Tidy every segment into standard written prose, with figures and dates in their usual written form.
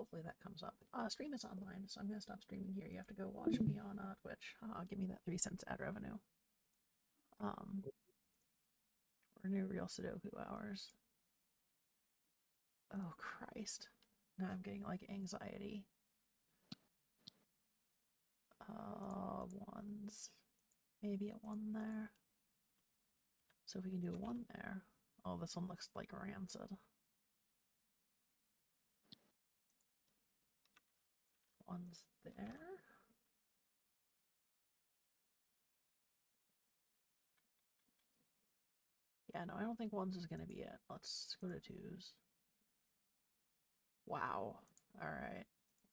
hopefully that comes up. Stream is online, so I'm going to stop streaming here. You have to go watch me on Twitch. Give me that 3 cents ad revenue. Or new real Sudoku hours. Oh, Christ. Now I'm getting, like, anxiety. Ones. Maybe a 1 there. So if we can do a 1 there. Oh, this one looks like rancid. 1's there. Yeah, no, I don't think 1's is going to be it. Let's go to 2's. Wow. Alright.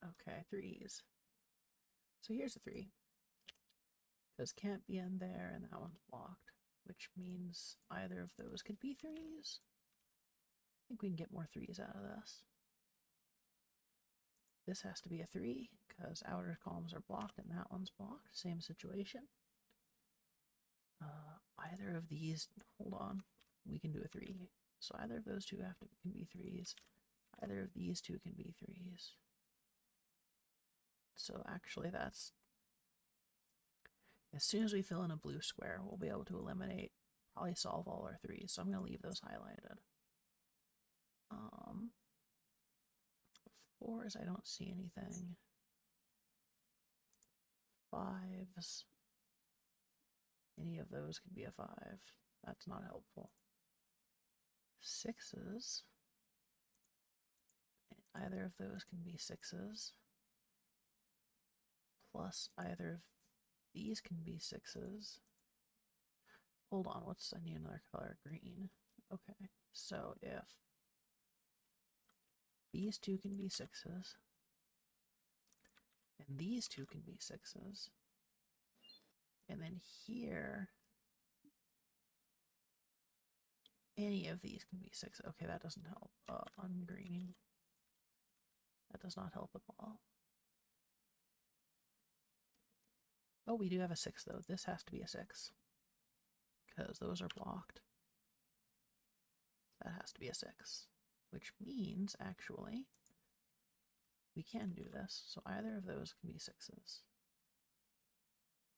Okay, 3's. So here's a 3. Because can't be in there, and that one's blocked. Which means either of those could be 3's. I think we can get more 3's out of this. This has to be a 3, because outer columns are blocked, and that one's blocked. Same situation. Either of these, hold on, we can do a 3. So either of those two can be 3's. Either of these two can be 3's. So actually that's, as soon as we fill in a blue square, we'll be able to eliminate, probably solve all our 3's. So I'm going to leave those highlighted. 4's, I don't see anything. 5's, any of those could be a 5. That's not helpful. 6's, either of those can be 6's. Plus either of these can be 6's. Hold on, I need another color, green. Okay, so if these two can be 6's, and these two can be 6's, and then here, any of these can be 6. Okay, that doesn't help. Ungreen. That does not help at all. Oh, we do have a 6 though. This has to be a 6. Because those are blocked. That has to be a 6. Which means, actually, we can do this. So either of those can be 6's.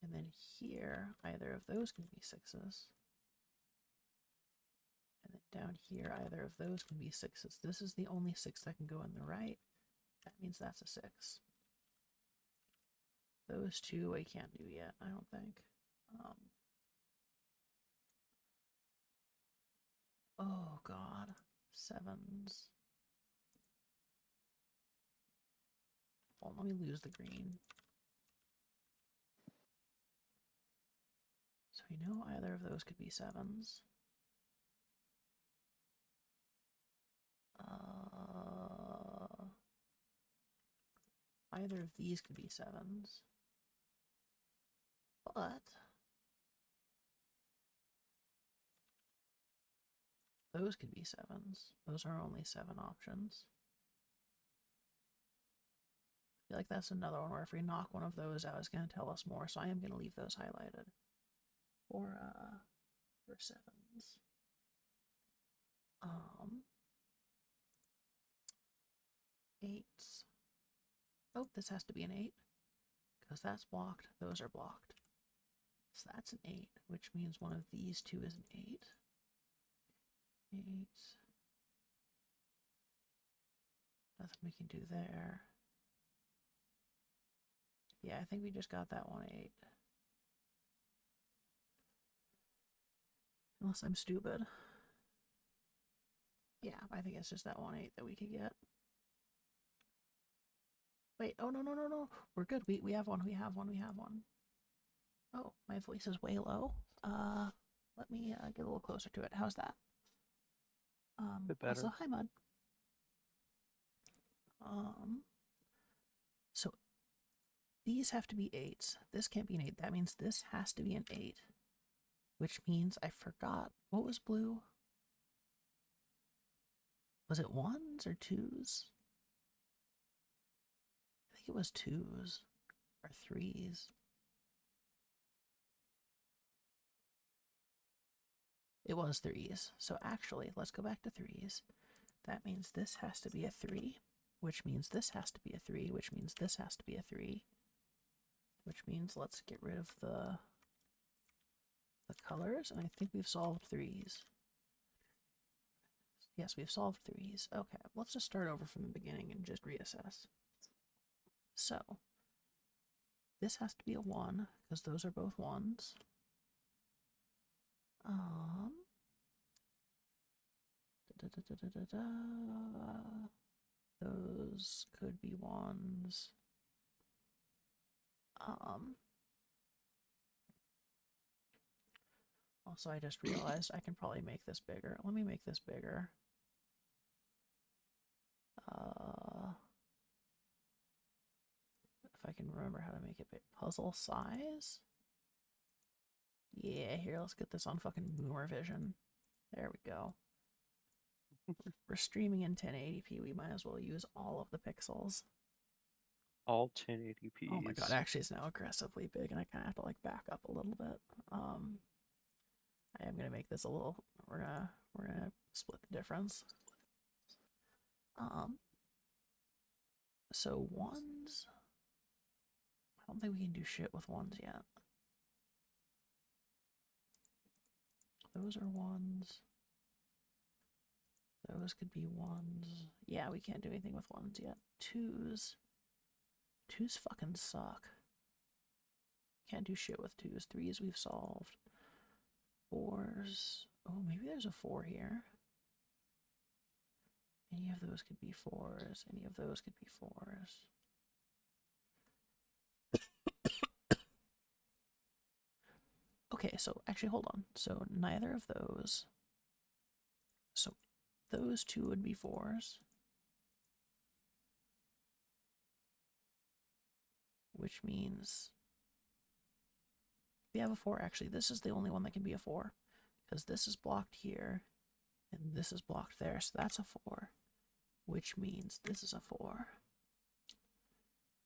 And then here, either of those can be 6's. And then down here, either of those can be 6's. This is the only 6 that can go in the right. That means that's a 6. Those two I can't do yet, I don't think. Oh god. 7's. Well, let me lose the green. So we know either of those could be 7's. Either of these could be 7's. But those could be 7's. Those are only 7 options. I feel like that's another one where if we knock one of those out, it's going to tell us more, so I am going to leave those highlighted for 7's. 8's. Oh, this has to be an 8, because that's blocked. Those are blocked. So that's an 8, which means one of these two is an 8. 8. Nothing we can do there. Yeah, I think we just got that one 8. Unless I'm stupid. Yeah, I think it's just that 1 8 that we could get. Wait, oh no. We're good. We have one, we have one. Oh, my voice is way low. Let me get a little closer to it. How's that? A bit better. Also, hi Mud. So these have to be 8's. This can't be an 8. That means this has to be an 8. Which means I forgot. What was blue? Was it 1's or 2's? I think it was 2's or 3's. It was 3's. So actually, let's go back to 3's. That means this has to be a 3, which means this has to be a 3, which means this has to be a 3, which means let's get rid of the colors, and I think we've solved 3s. Yes, we've solved 3s. Okay, let's just start over from the beginning and just reassess. So, this has to be a 1, because those are both 1s. Those could be 1s. Also, I just realized I can probably make this bigger. Let me make this bigger. If I can remember how to make it big. Puzzle size? Yeah, here, let's get this on fucking Boomer Vision. There we go. We're streaming in 1080p. We might as well use all of the pixels. All 1080p. Oh my god, actually it's now aggressively big, and I kind of have to like back up a little bit. I am gonna make this a little. We're gonna split the difference. So 1s. I don't think we can do shit with 1s yet. Those are 1s. Those could be 1s. Yeah, we can't do anything with 1s yet. 2s. 2s fucking suck. Can't do shit with 2s. 3s we've solved. 4s. Oh, maybe there's a 4 here. Any of those could be 4s. Any of those could be 4s. Okay, so actually hold on. So neither of those. So those 2 would be 4s. Which means we have a 4. Actually, this is the only one that can be a 4. Because this is blocked here, and this is blocked there, so that's a 4. Which means this is a 4.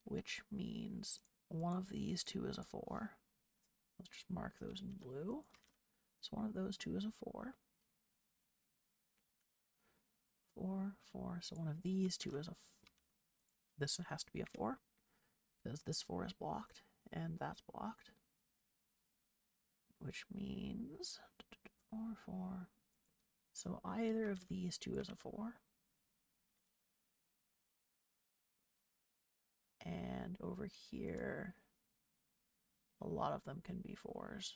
Which means one of these 2 is a 4. Let's just mark those in blue. So one of those 2 is a 4. 4, 4. So one of these 2 is a... This has to be a 4. Because this 4 is blocked, and that's blocked. Which means 4, 4. So either of these 2 is a 4. And over here, a lot of them can be 4s.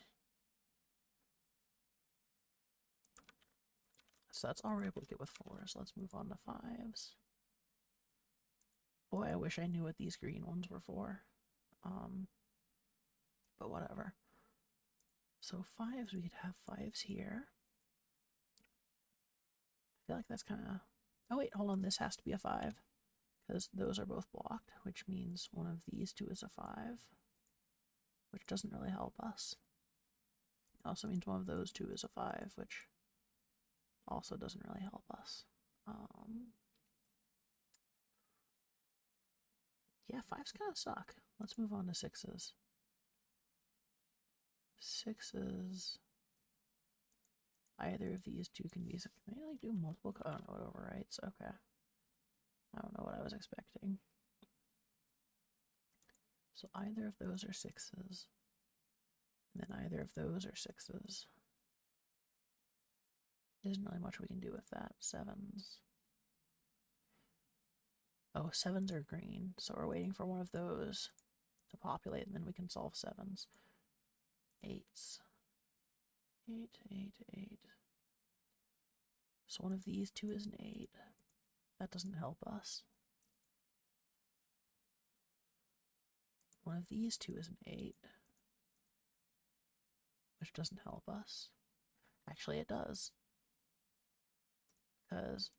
So that's all we're able to get with 4s. Let's move on to 5s. Boy, I wish I knew what these green ones were for. But whatever. So 5s, we could have 5s here. I feel like that's kind of... Oh wait, hold on, this has to be a 5. Because those are both blocked, which means one of these 2 is a 5. Which doesn't really help us. It also means one of those 2 is a 5, which also doesn't really help us. Yeah, 5s kind of suck. Let's move on to 6s. 6s. Either of these 2 can be... Can I like do multiple... Oh no, it overwrites. Okay. I don't know what I was expecting. So either of those are 6s. And then either of those are 6s. There isn't really much we can do with that. 7s. Oh, 7s are green, so we're waiting for one of those to populate, and then we can solve 7s. 8s. 8, 8, 8. So one of these 2 is an 8. That doesn't help us. One of these 2 is an 8. Which doesn't help us. Actually, it does. Because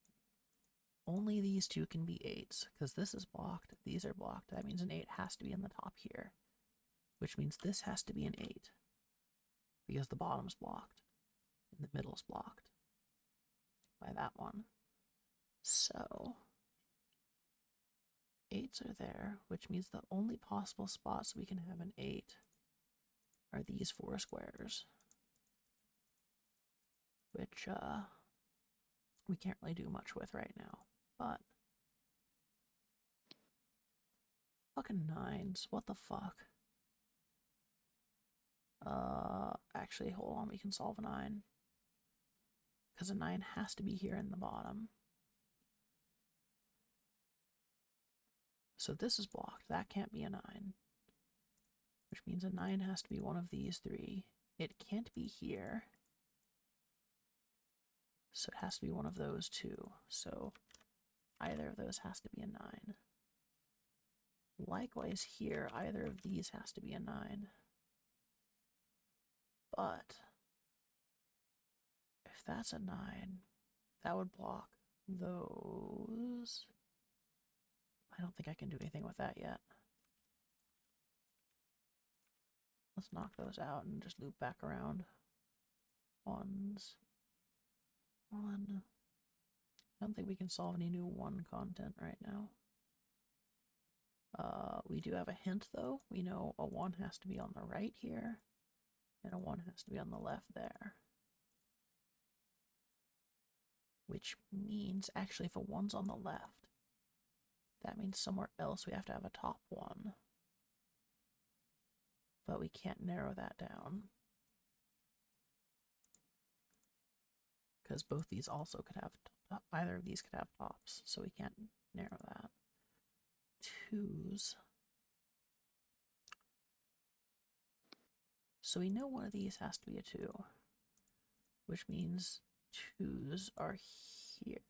only these 2 can be 8s. Because this is blocked, these are blocked. That means an 8 has to be in the top here. Which means this has to be an 8. Because the bottom's blocked. And the middle's blocked. By that one. So 8s are there, which means the only possible spots we can have an 8 are these 4 squares. Which, we can't really do much with right now. But Fucking nines. What the fuck? Actually, hold on. We can solve a 9. Because a 9 has to be here in the bottom. So this is blocked. That can't be a 9. Which means a 9 has to be one of these 3. It can't be here. So it has to be one of those 2. So either of those has to be a 9. Likewise here, either of these has to be a 9. But if that's a 9, that would block those. I don't think I can do anything with that yet. Let's knock those out and just loop back around. 1s. 1. I don't think we can solve any new 1 content right now. We do have a hint though. We know a 1 has to be on the right here, and a 1 has to be on the left there. Which means, actually, if a 1's on the left, that means somewhere else we have to have a top 1. But we can't narrow that down. Because both these also could have, either of these could have tops, so we can't narrow that. 2s. So we know one of these has to be a 2, which means 2s are here.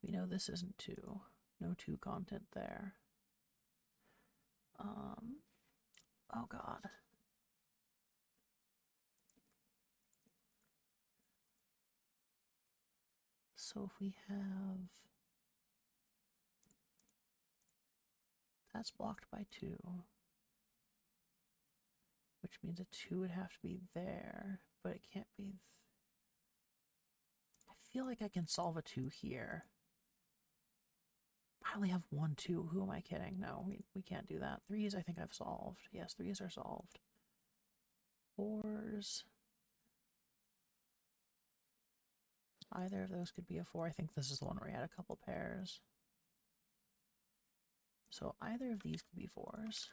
We know this isn't 2. No 2 content there. Oh god. So if we have... That's blocked by 2. Which means a 2 would have to be there, but it can't be... I feel like I can solve a 2 here. I only have 1, 2. Who am I kidding? No, we can't do that. 3s I think I've solved. Yes, 3s are solved. 4s. Either of those could be a 4. I think this is the one where we had a couple pairs. So either of these could be 4s.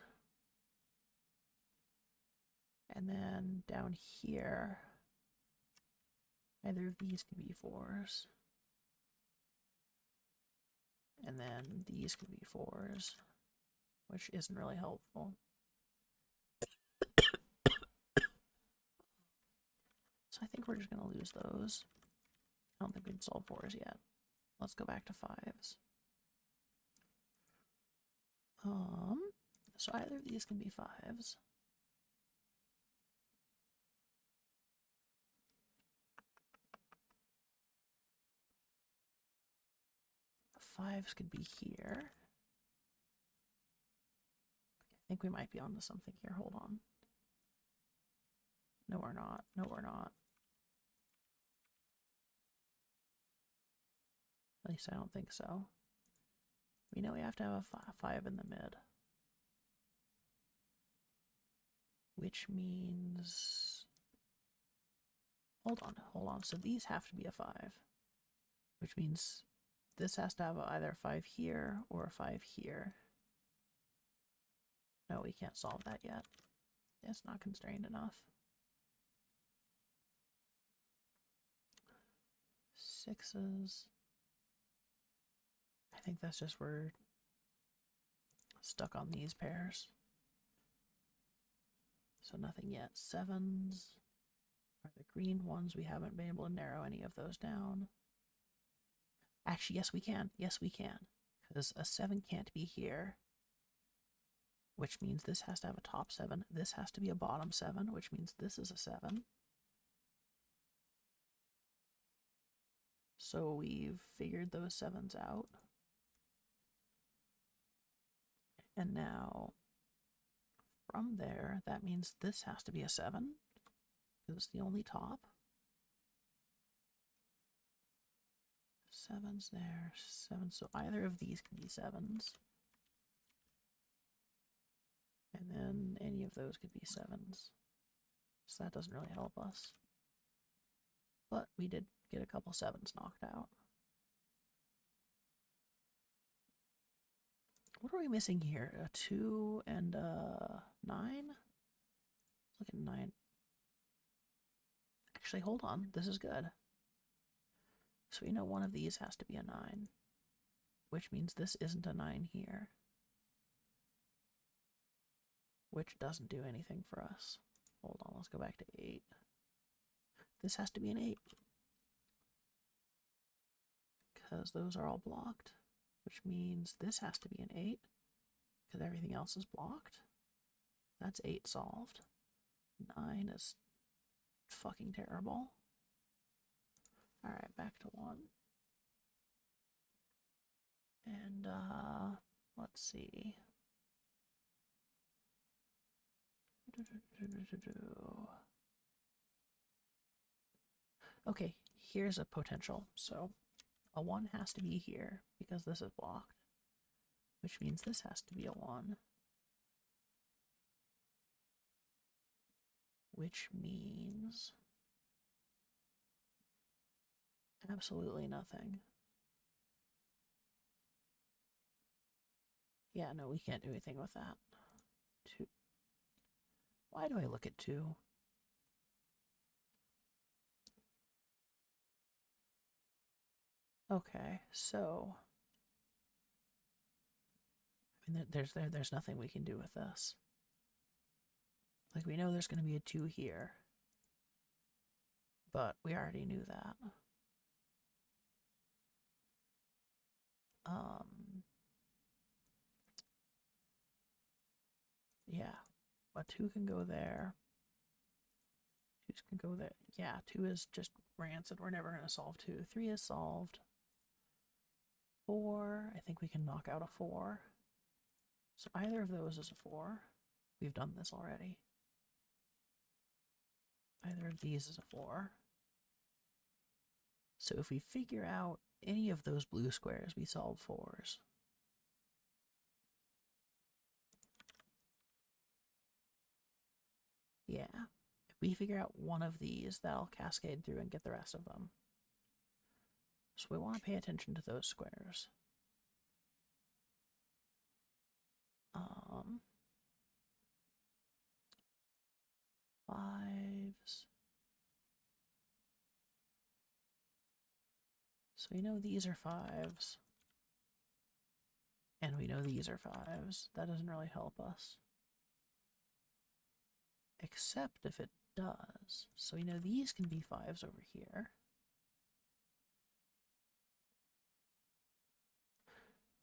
And then down here, either of these could be 4s. And then these could be 4s, which isn't really helpful. So I think we're just going to lose those. I don't think we can solve 4s yet. Let's go back to 5s. So either of these can be 5s. Fives could be here. I think we might be onto something here. Hold on. No, we're not. No, we're not. At least I don't think so. We know we have to have a 5 in the mid. Which means... Hold on. So these have to be a 5. Which means this has to have either a 5 here or a 5 here. No, we can't solve that yet. It's not constrained enough. 6s. I think that's just we're stuck on these pairs. So nothing yet. 7s are the green ones. We haven't been able to narrow any of those down. Actually, yes, we can. Yes, we can. Because a 7 can't be here. Which means this has to have a top 7. This has to be a bottom 7, which means this is a 7. So we've figured those 7s out. And now, from there, that means this has to be a 7, because it's the only top. 7's there, 7, so either of these can be 7s. And then any of those could be 7s. So that doesn't really help us. But we did get a couple 7s knocked out. What are we missing here? A 2 and a 9? Look at 9. Actually, hold on. This is good. So we know one of these has to be a 9, which means this isn't a 9 here, which doesn't do anything for us. Hold on, let's go back to 8. This has to be an 8, because those are all blocked, which means this has to be an 8, because everything else is blocked. That's 8 solved. 9 is fucking terrible. Alright, back to 1. And, let's see. Okay, here's a potential. So, a 1 has to be here, because this is blocked. Which means this has to be a 1. Which means absolutely nothing. Yeah, no, we can't do anything with that. 2. Why do I look at 2? Okay, so I mean, there's nothing we can do with this. Like, we know there's going to be a 2 here, but we already knew that. Yeah, a 2 can go there. 2s can go there. Yeah, 2 is just rancid. We're never going to solve 2. 3 is solved. 4, I think we can knock out a 4. So either of those is a 4. We've done this already. Either of these is a 4. So if we figure out any of those blue squares, we solve 4s. Yeah. If we figure out one of these, that'll cascade through and get the rest of them. So we want to pay attention to those squares. Fives. So we know these are 5s. And we know these are 5s. That doesn't really help us. Except if it does. So we know these can be 5s over here.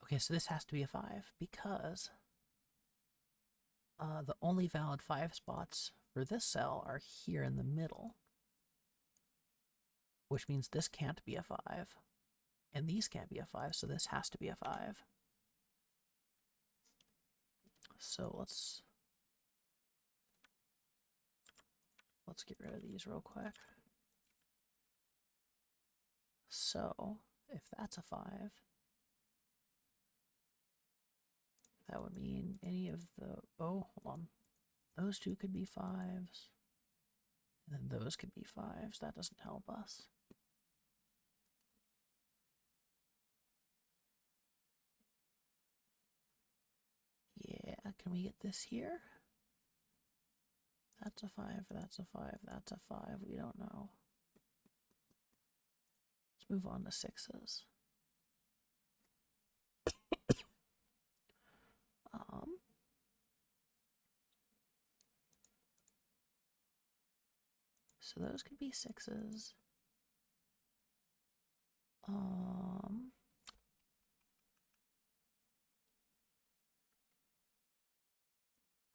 Okay, so this has to be a 5 because the only valid 5 spots for this cell are here in the middle. Which means this can't be a 5. And these can't be a 5, so this has to be a 5. So let's get rid of these real quick. So, if that's a 5, that would mean any of the... Oh, hold on. Those 2 could be 5s. And then those could be 5s. That doesn't help us. Yeah, can we get this here? That's a 5, that's a 5, that's a 5. We don't know. Let's move on to 6s. So those could be 6s.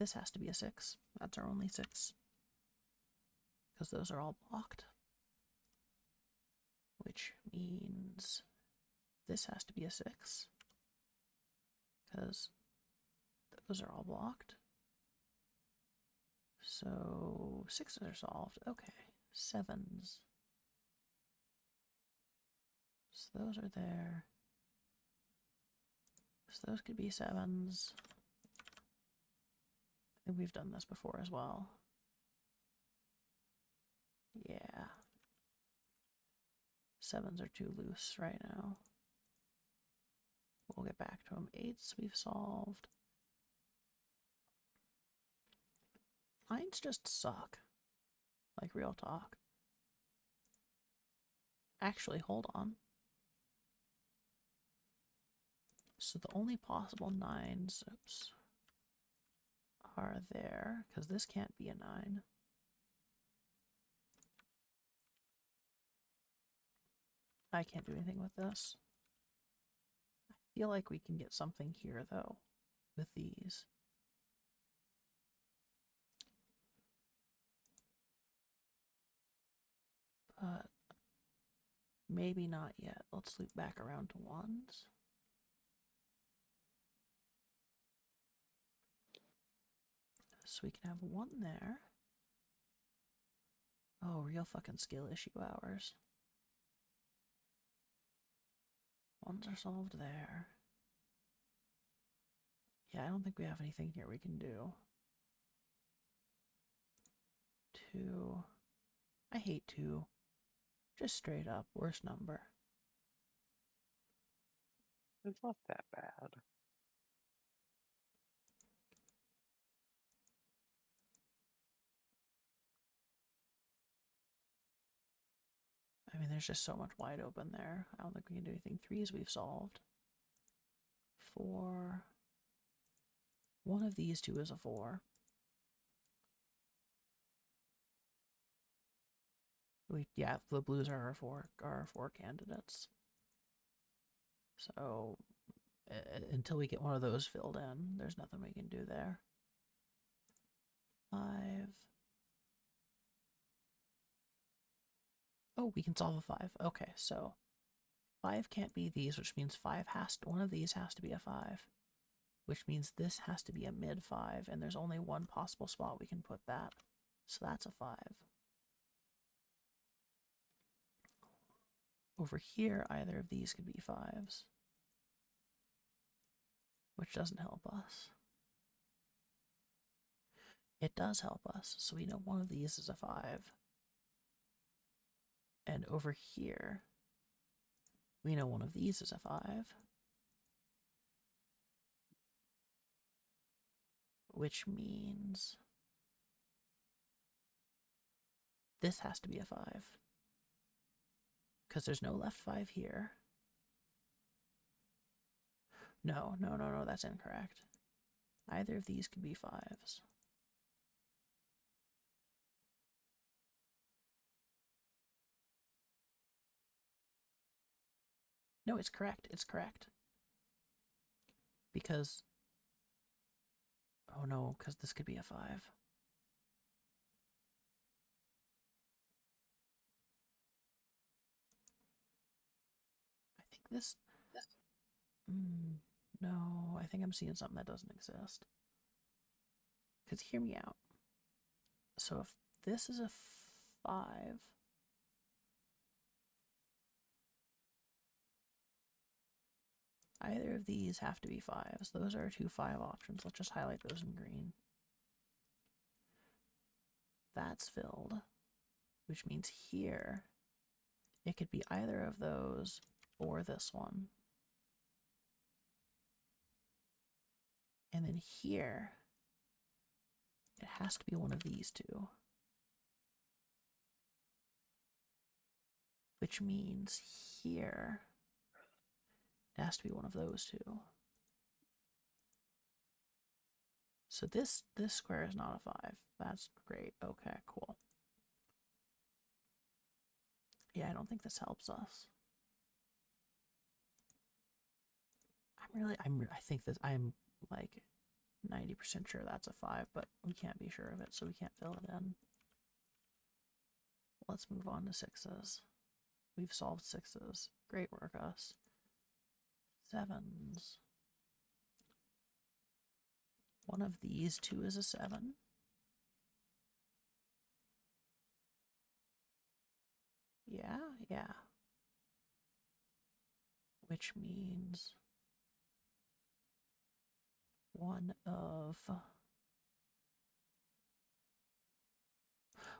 This has to be a 6. That's our only 6. Because those are all blocked. Which means this has to be a 6. Because those are all blocked. So 6s are solved. Okay. 7s. So those are there. So those could be 7s. I think we've done this before as well. Yeah. 7s are too loose right now. We'll get back to them. 8s we've solved. 9s just suck. Like, real talk. Actually, hold on. So the only possible 9s, oops, are there, because this can't be a 9. I can't do anything with this. I feel like we can get something here, though, with these. But maybe not yet. Let's loop back around to 1s. So we can have 1 there. Oh, real fucking skill issue hours. 1s are solved there. Yeah, I don't think we have anything here we can do. 2. I hate 2. Just straight up, worst number. It's not that bad. I mean, there's just so much wide open there. I don't think we can do anything. 3s we've solved. 4. One of these two is a 4. Yeah, the blues are our four candidates. So until we get one of those filled in, there's nothing we can do there. 5. Oh, we can solve a 5. Okay, so 5 can't be these, which means one of these has to be a 5. Which means this has to be a mid 5, and there's only one possible spot we can put that. So that's a 5. Over here, either of these could be 5s. Which doesn't help us. It does help us, so we know one of these is a 5. And over here, we know one of these is a 5. Which means this has to be a 5. Because there's no left 5 here. No, that's incorrect. Either of these could be 5s. No, it's correct. It's correct. Because... oh no, because this could be a 5. I think this... no, I think I'm seeing something that doesn't exist. Because hear me out. So if this is a 5... either of these have to be 5s. Those are 2 5 options. Let's just highlight those in green. That's filled, which means here it could be either of those or this one. And then here it has to be one of these two. Which means here it has to be one of those two. So this square is not a 5. That's great. Okay, cool. Yeah, I don't think this helps us. I think this, I'm like 90% sure that's a 5, but we can't be sure of it, so we can't fill it in. Let's move on to 6s. We've solved 6s. Great work, us. 7s. One of these two is a 7. Yeah. Which means one of...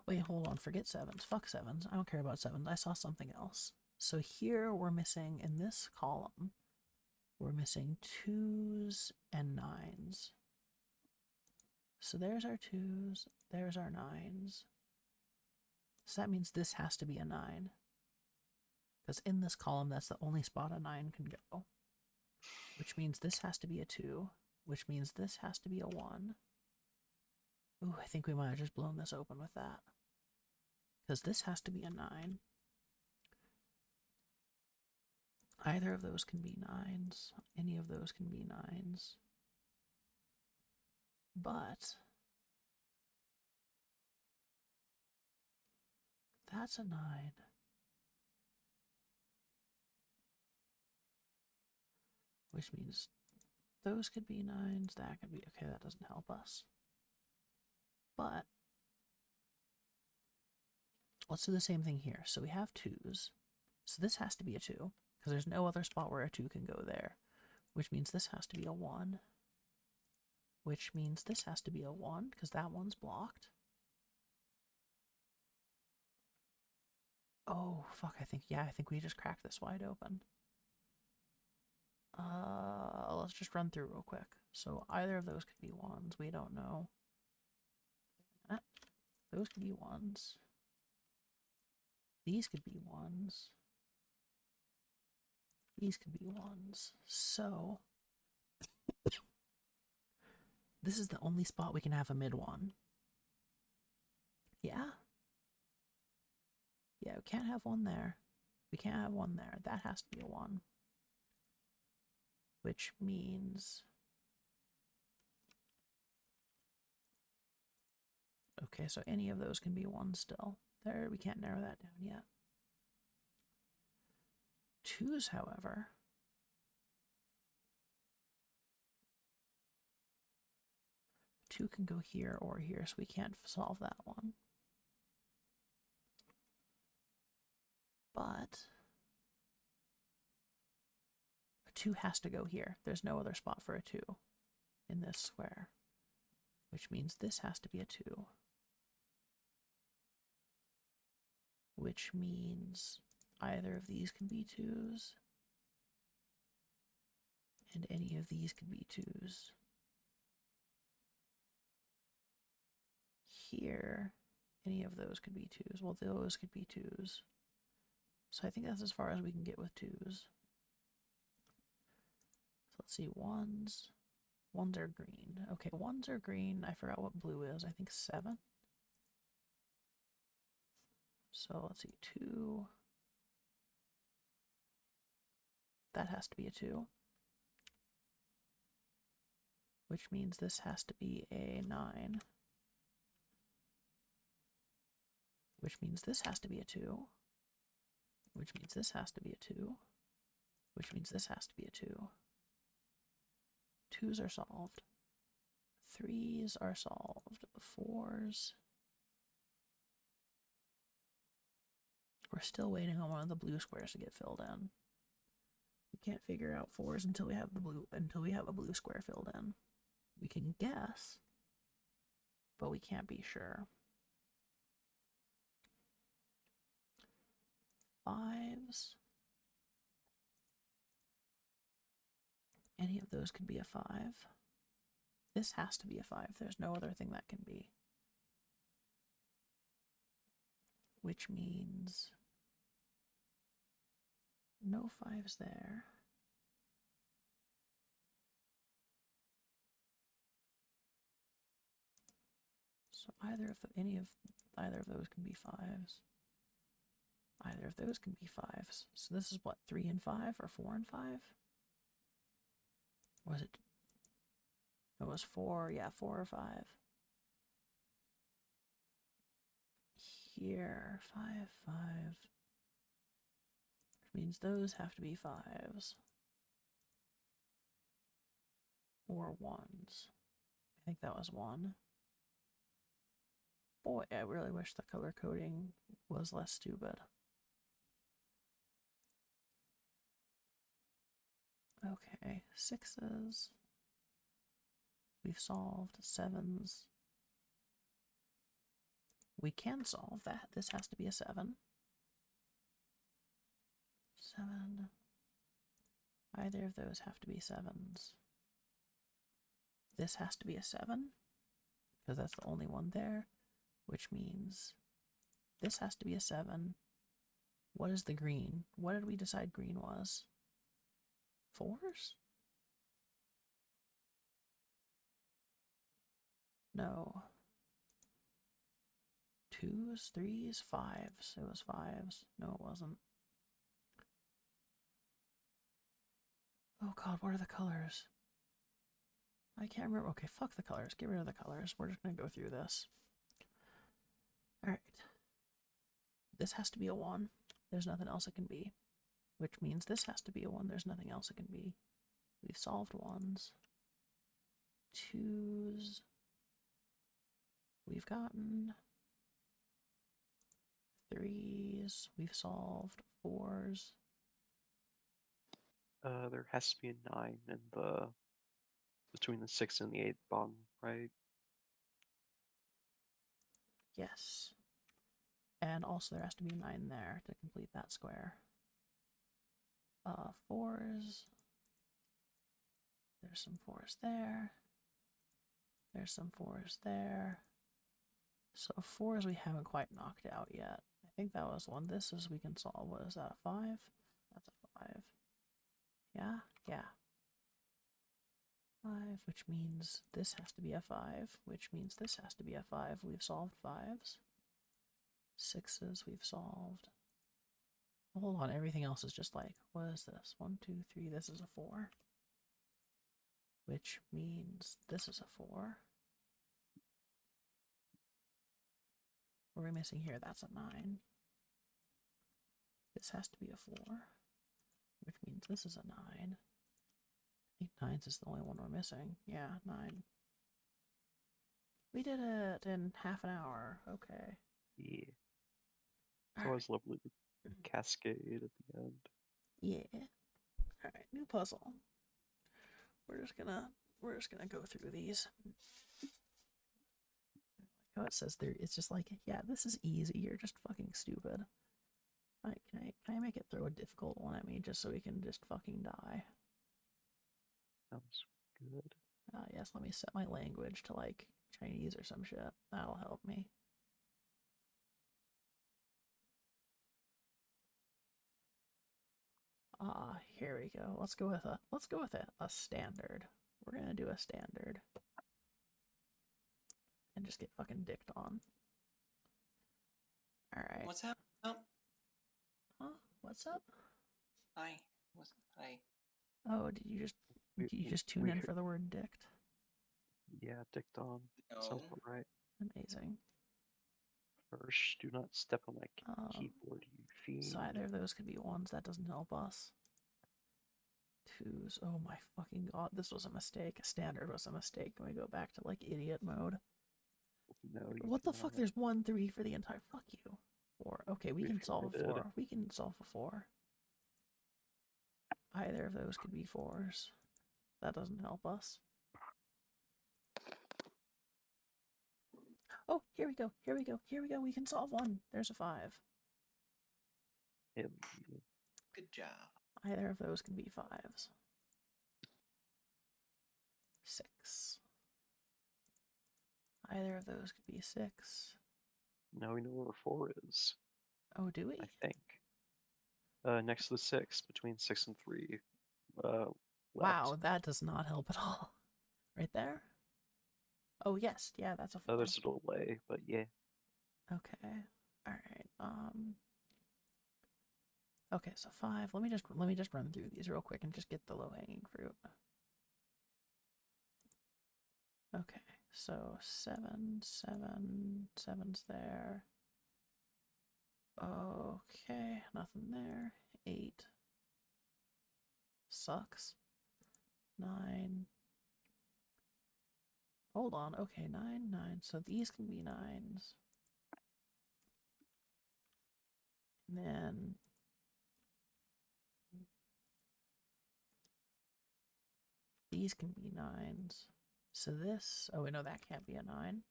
wait, hold on, forget 7s. Fuck 7s. I don't care about 7s. I saw something else. So here we're missing, in this column, we're missing 2s and 9s. So there's our 2s, there's our 9s. So that means this has to be a 9. Because in this column, that's the only spot a 9 can go. Which means this has to be a 2, which means this has to be a 1. Ooh, I think we might have just blown this open with that. Because this has to be a 9. Either of those can be 9s. Any of those can be 9s. But that's a 9. Which means those could be 9s, that could be... Okay, that doesn't help us. But let's do the same thing here. So we have 2s. So this has to be a 2, because there's no other spot where a 2 can go there. Which means this has to be a 1. Which means this has to be a 1, because that one's blocked. Oh, fuck, I think we just cracked this wide open. Let's just run through real quick. So either of those could be 1s, we don't know. Those could be 1s. These could be 1s. These could be 1s. So this is the only spot we can have a mid 1. Yeah? Yeah, we can't have 1 there. We can't have 1 there. That has to be a 1. Which means... Okay, so any of those can be 1 still. There, we can't narrow that down yet. 2s, however... 2 can go here or here, so we can't solve that one. But a 2 has to go here. There's no other spot for a 2 in this square, which means this has to be a 2. Which means either of these can be 2s, and any of these can be 2s. Here, any of those could be 2s. Well, those could be 2s. So I think that's as far as we can get with 2s. So let's see, 1s. 1s are green. Okay, 1s are green. I forgot what blue is. I think 7. So let's see, 2. That has to be a 2. Which means this has to be a 9. Which means this has to be a 2. Which means this has to be a 2. Which means this has to be a 2. 2s are solved. 3s are solved. 4s... We're still waiting on one of the blue squares to get filled in. We can't figure out 4s until we have a blue square filled in. We can guess, but we can't be sure. 5s. Any of those could be a 5. This has to be a 5. There's no other thing that can be. Which means no 5s there. So either of those can be 5s. Either of those can be 5s. So this is what, 3 and 5 or 4 and 5? Or was it? It was 4, yeah, 4 or 5. Here, 5, 5. Which means those have to be 5s. Or 1s. I think that was 1. Boy, I really wish the color coding was less stupid. Okay, 6s. We've solved 7s. We can solve that. This has to be a 7. 7. Either of those have to be 7s. This has to be a 7, because that's the only one there, which means this has to be a 7. What is the green? What did we decide green was? 4s? No. 2s, 3s, 5s. It was 5s. No, it wasn't. Oh god, what are the colors? I can't remember. Okay, fuck the colors. Get rid of the colors. We're just gonna go through this. Alright. This has to be a 1. There's nothing else it can be. Which means this has to be a 1. There's nothing else it can be. We've solved 1s. 2s. We've gotten 3s. We've solved 4s. There has to be a 9 in the between the 6 and the 8 bottom, right? Yes. And also there has to be a 9 there to complete that square. 4s. There's some 4s there. There's some 4s there. So 4s we haven't quite knocked out yet. I think that was one. This is we can solve. What is that, a 5? That's a 5. Yeah? Yeah. 5, which means this has to be a 5, which means this has to be a 5. We've solved 5s. 6s we've solved. Hold on, everything else is just like, what is this? 1, 2, 3, this is a 4. Which means this is a 4. What are we missing here? That's a 9. This has to be a 4. Which means this is a 9. I think 9s is the only one we're missing. Yeah, 9. We did it in half an hour. Okay. Yeah. It's always lovely to cascade at the end. Yeah. Alright, new puzzle. We're just gonna go through these. How it says there, it's just like, yeah, this is easy. You're just fucking stupid. Can I make it throw a difficult one at me just so we can just fucking die? Sounds good. Yes, let me set my language to like Chinese or some shit. That'll help me. Here we go. Let's go with a standard. We're gonna do a standard. And just get fucking dicked on. Alright. What's up? Oh, Huh? What's up? hi. Hi. Oh, did you just tune in for the word dicked? Yeah, dicked on. Sounds No. right. Amazing. First, do not step on my keyboard, you fiend. So either of those could be 1s. That doesn't help us. 2s. Oh my fucking god. This was a mistake. A standard was a mistake. Can we go back to like idiot mode? No, What the fuck? There's 1, 3 for the entire. Fuck you. 4. Okay, we can solve a 4. We can solve a 4. Either of those could be 4s. That doesn't help us. Oh, here we go. Here we go. Here we go. We can solve 1. There's a 5. Yeah. Good job. Either of those can be 5s. 6. Either of those could be 6. Now we know where 4 is. Oh, do we? I think. Next to the 6, between 6 and 3. Wow, that does not help at all. Right there? Oh, yes. Yeah, that's a 4. Oh, there's a delay, but yeah. Okay. Alright. Okay, so 5. Let me just run through these real quick and just get the low-hanging fruit. Okay, so 7, 7, 7's there. Okay, nothing there. 8. Sucks. 9. Hold on, okay, 9, 9. So these can be 9s. And then these can be 9s. So this, oh wait, no, that can't be a 9.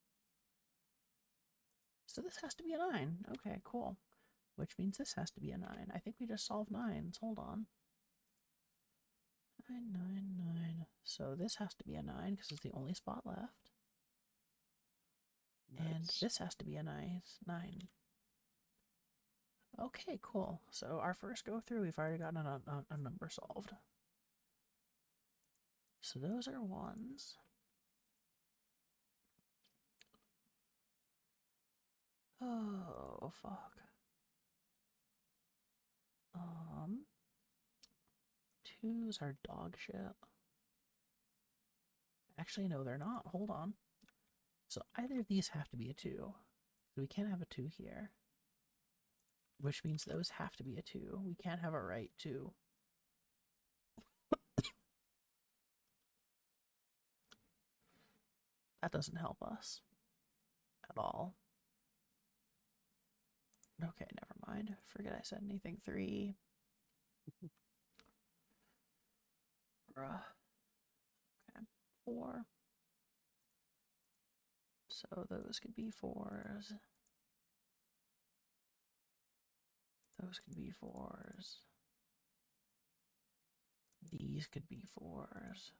So this has to be a 9. Okay, cool. Which means this has to be a 9. I think we just solved 9s. Hold on. 9, 9, 9. So this has to be a 9 because it's the only spot left. And Nice. this has to be a nice 9. Okay, cool. So our first go through, we've already gotten a number solved. So those are 1s. Oh, fuck. 2s are dog shit. Actually, no, they're not. Hold on. So either of these have to be a 2. So we can't have a 2 here. Which means those have to be a 2. We can't have a right 2. That doesn't help us at all. Okay, never mind. Forget I said anything. 3. Bruh. Okay, 4. So those could be 4s. Those could be 4s. These could be 4s.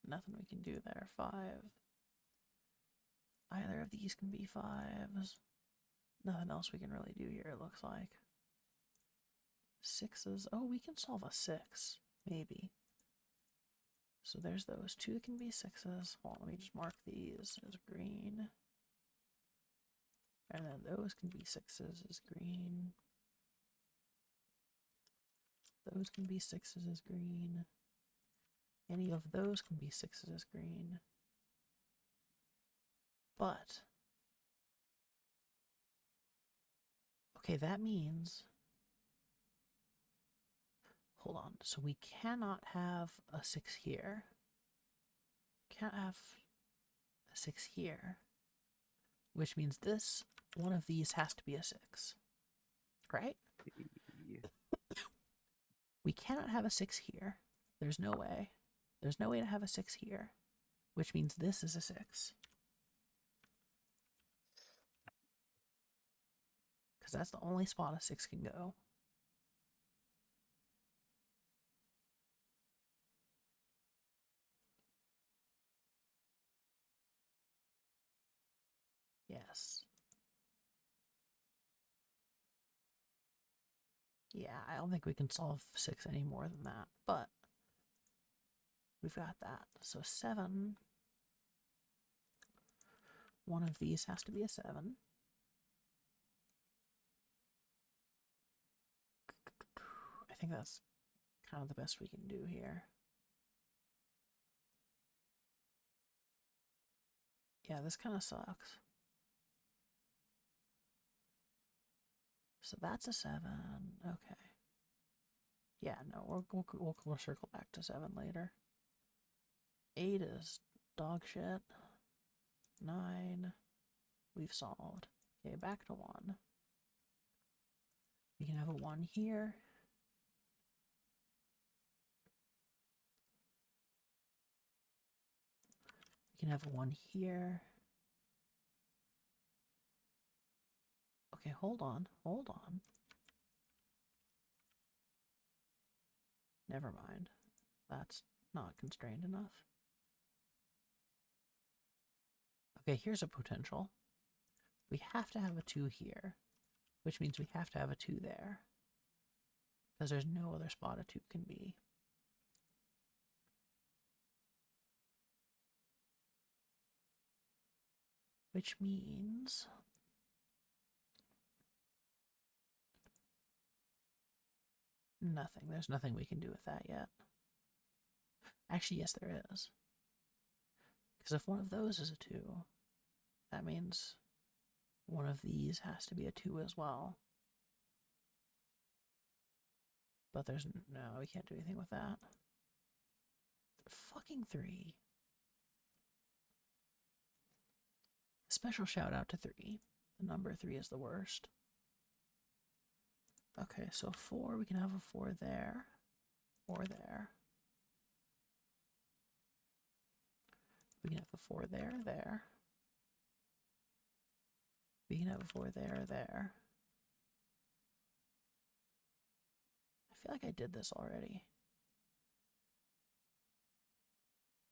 Nothing we can do there. 5. Either of these can be 5s. Nothing else we can really do here, it looks like. 6s. Oh, we can solve a 6. Maybe. So there's those. 2 can be 6s. Hold on, let me just mark these as green. And then those can be 6s as green. Those can be 6s as green. Any of those can be 6s as green. But okay, that means, hold on, so we cannot have a 6 here. Can't have a 6 here. Which means this, one of these has to be a 6. Right? Yeah. We cannot have a 6 here. There's no way. There's no way to have a 6 here. Which means this is a 6. Because that's the only spot a 6 can go. Yes. Yeah, I don't think we can solve 6 any more than that, but we've got that. So 7. One of these has to be a 7. I think that's kind of the best we can do here. Yeah, this kind of sucks. So that's a 7. Okay. Yeah, no, we'll circle back to 7 later. 8 is dog shit. 9. We've solved. Okay, back to 1. We can have a 1 here. We can have a 1 here. Okay, hold on. Hold on. Never mind. That's not constrained enough. Okay, here's a potential. We have to have a 2 here, which means we have to have a 2 there. Because there's no other spot a 2 can be. Which means nothing. There's nothing we can do with that yet. Actually, yes, there is. Because if one of those is a 2, that means one of these has to be a 2 as well. But there's no, we can't do anything with that. Fucking 3. Special shout out to 3. The number 3 is the worst. Okay, so 4, we can have a 4 there, or there. We can have a 4 there, there. We can have a 4 there, there. I feel like I did this already.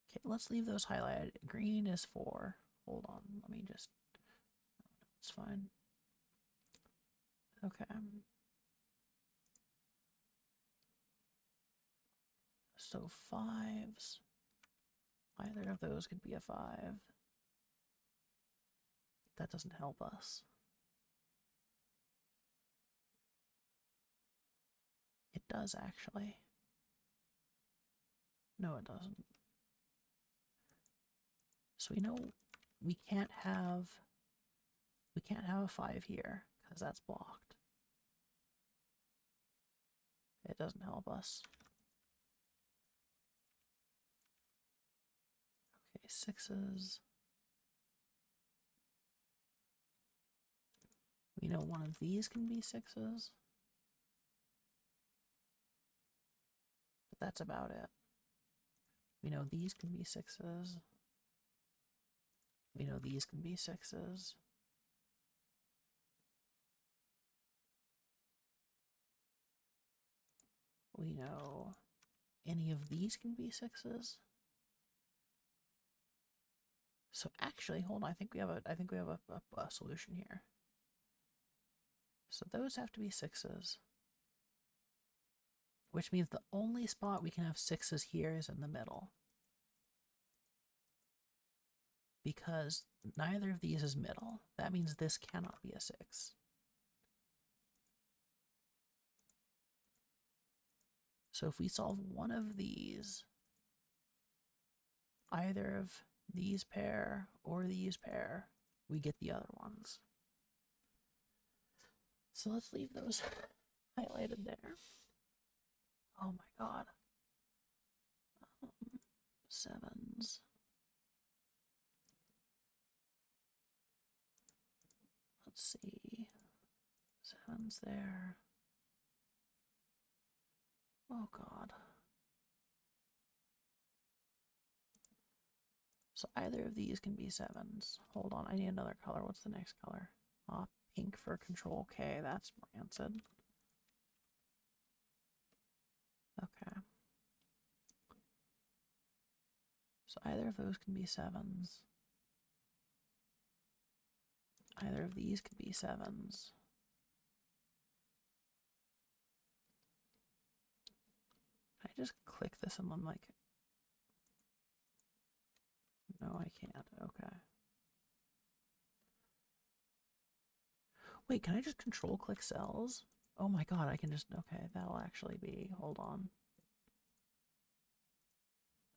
Okay, let's leave those highlighted. Green is 4. Hold on, let me just... It's fine. Okay. So 5s. Either of those could be a 5. That doesn't help us. It does, actually. No, it doesn't. So we know we can't have a 5 here because that's blocked. It doesn't help us. Okay, 6s. We know one of these can be 6s. But that's about it. We know these can be 6s. We know these can be 6s. We know any of these can be 6s. So actually, hold on, I think we have a solution here. So those have to be 6s. Which means the only spot we can have 6s here is in the middle. Because neither of these is middle. That means this cannot be a 6. So if we solve one of these, either of these pair or these pair, we get the other ones. So let's leave those highlighted there. Oh my god. 7s. Let's see. 7s there. Oh god. So either of these can be 7s. Hold on, I need another color. What's the next color? Pink for control K. That's rancid. Okay. So either of those can be 7s. Either of these could be 7s. Can I just click this and I'm like... No, I can't. Okay. Wait, can I just control click cells? Oh my god, I can just... Okay, that'll actually be... Hold on.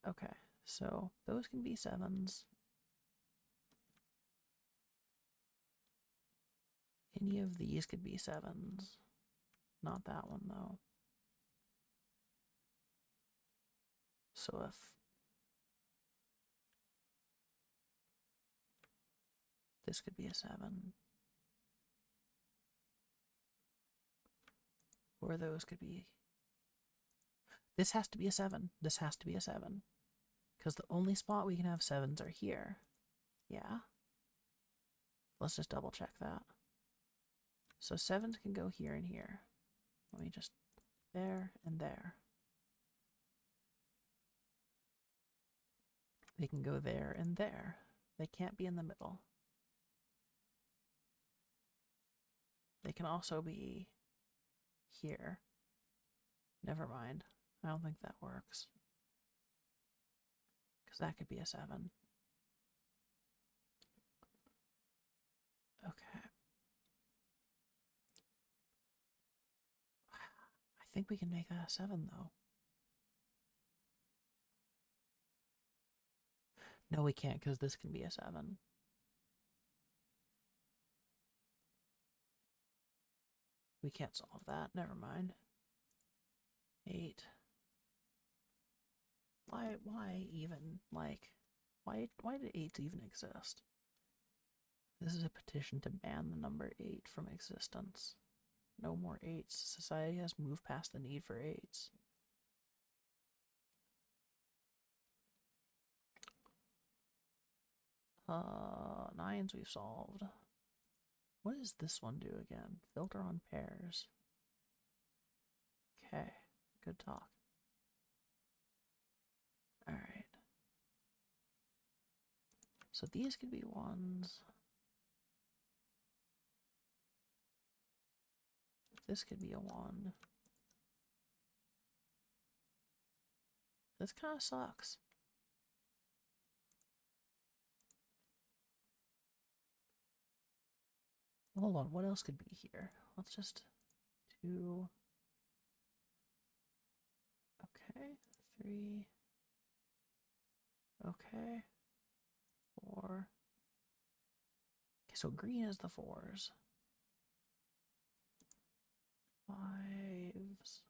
Okay, so those can be 7s. Any of these could be 7s. Not that one, though. So if... This could be a 7. Or those could be... This has to be a 7. This has to be a 7. Because the only spot we can have 7s are here. Yeah? Let's just double check that. So 7s can go here and here. Let me just... There and there. They can go there and there. They can't be in the middle. They can also be here. Never mind. I don't think that works. Because that could be a 7. Okay. I think we can make that a 7, though. No, we can't, because this can be a 7. We can't solve that. Never mind. 8. Why even, like, why did 8s even exist? This is a petition to ban the number 8 from existence. No more 8s. Society has moved past the need for 8s. Nines we've solved. What does this one do again? Filter on pairs. Okay, good talk. Alright. So these could be ones. This could be a one. This kind of sucks. Hold on, what else could be here? Let's just do... Okay, 3. Okay. 4. Okay, so green is the 4s. 5s.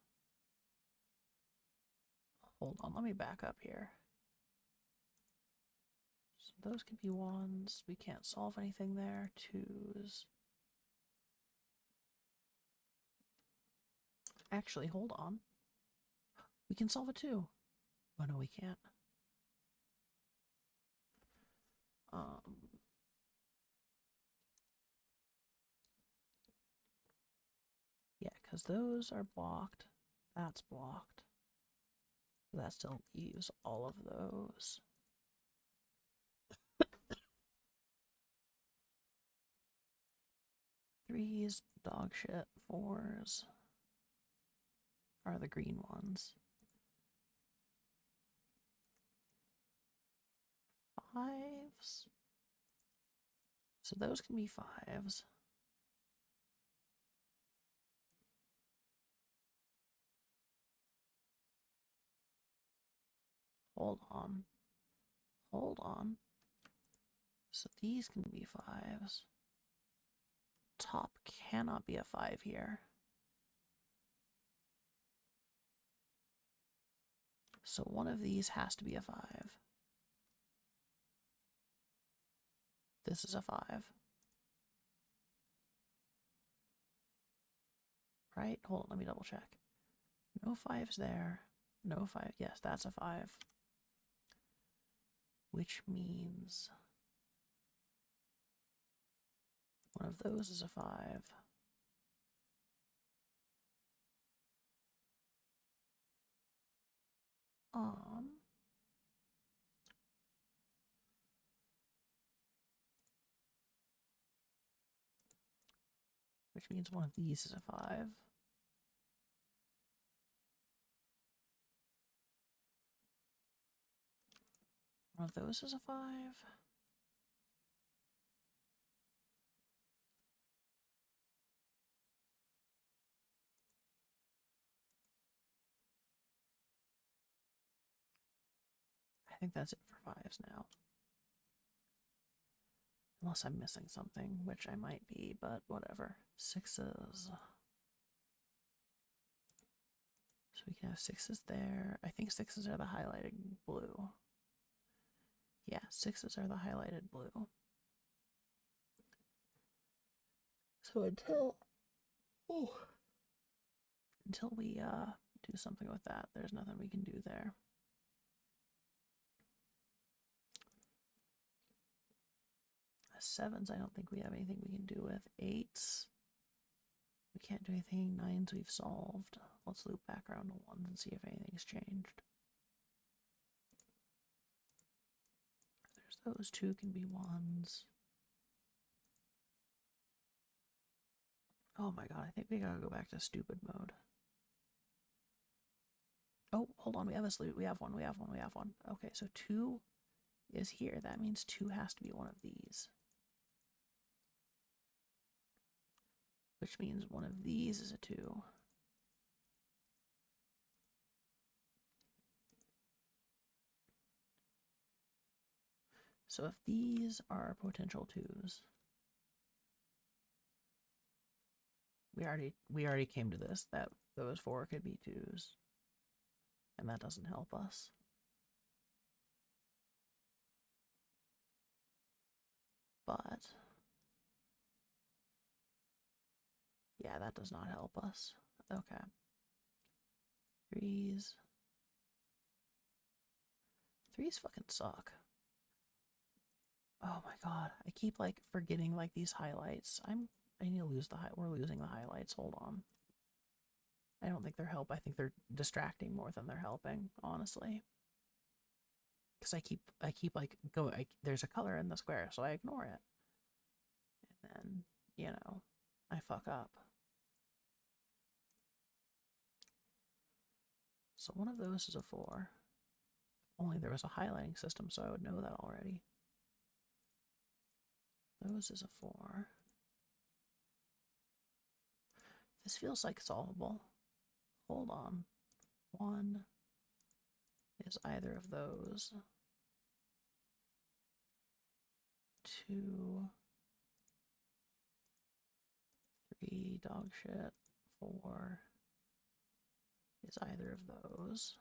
Hold on, let me back up here. So those could be 1s. We can't solve anything there. 2s. Actually, hold on. We can solve a 2. Oh no, we can't. Yeah, because those are blocked. That's blocked. That still leaves all of those. Threes, dog shit. 4s are the green ones. 5s. So those can be 5s. Hold on. Hold on. So these can be 5s. Top cannot be a 5 here. So one of these has to be a 5. This is a 5. Right? Hold on, let me double check. No 5s there. No 5. Yes, that's a 5. Which means one of those is a 5. Which means one of these is a 5. One of those is a 5. I think that's it for 5s now. Unless I'm missing something, which I might be, but whatever. 6s. So we can have 6s there. I think 6s are the highlighted blue. Yeah, 6s are the highlighted blue. So until we do something with that, there's nothing we can do there. Sevens, I don't think we have anything we can do with. 8s, we can't do anything. 9s we've solved. Let's loop back around to 1s and see if anything's changed. There's those 2 can be 1s. Oh my god, I think we gotta go back to stupid mode. Oh, hold on, we have a loot. We have one. Okay, so 2 is here. That means 2 has to be one of these. Which means one of these is a 2. So if these are potential 2s, we already came to this, that those 4 could be 2s. And that doesn't help us. But yeah, that does not help us. Okay. 3s. 3s fucking suck. Oh my god, I keep like forgetting like these highlights. I need to lose we're losing the highlights. Hold on. I don't think they're help. I think they're distracting more than they're helping, honestly. because I keep like there's a color in the square, so I ignore it, and then I fuck up. So one of those is a 4. If only there was a highlighting system, so I would know that already. Those is a 4. This feels like solvable. Hold on. 1 is either of those. 2, 3, dog shit. 4 is either of those.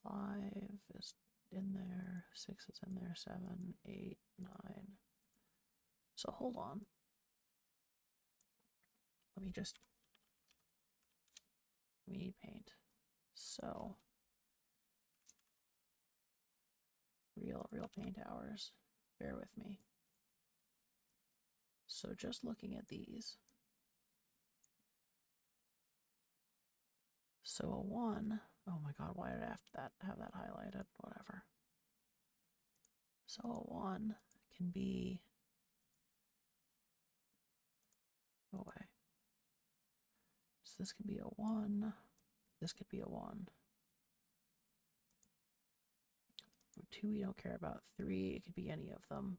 5 is in there. 6 is in there. 7, 8, 9. So hold on. Let me just... We need paint. So... Real paint hours. Bear with me. So just looking at these. So a 1... Oh my god, why did I have that highlighted? Whatever. So a 1 can be... Go away. So this could be a 1. This could be a 1. 2 we don't care about. 3, it could be any of them.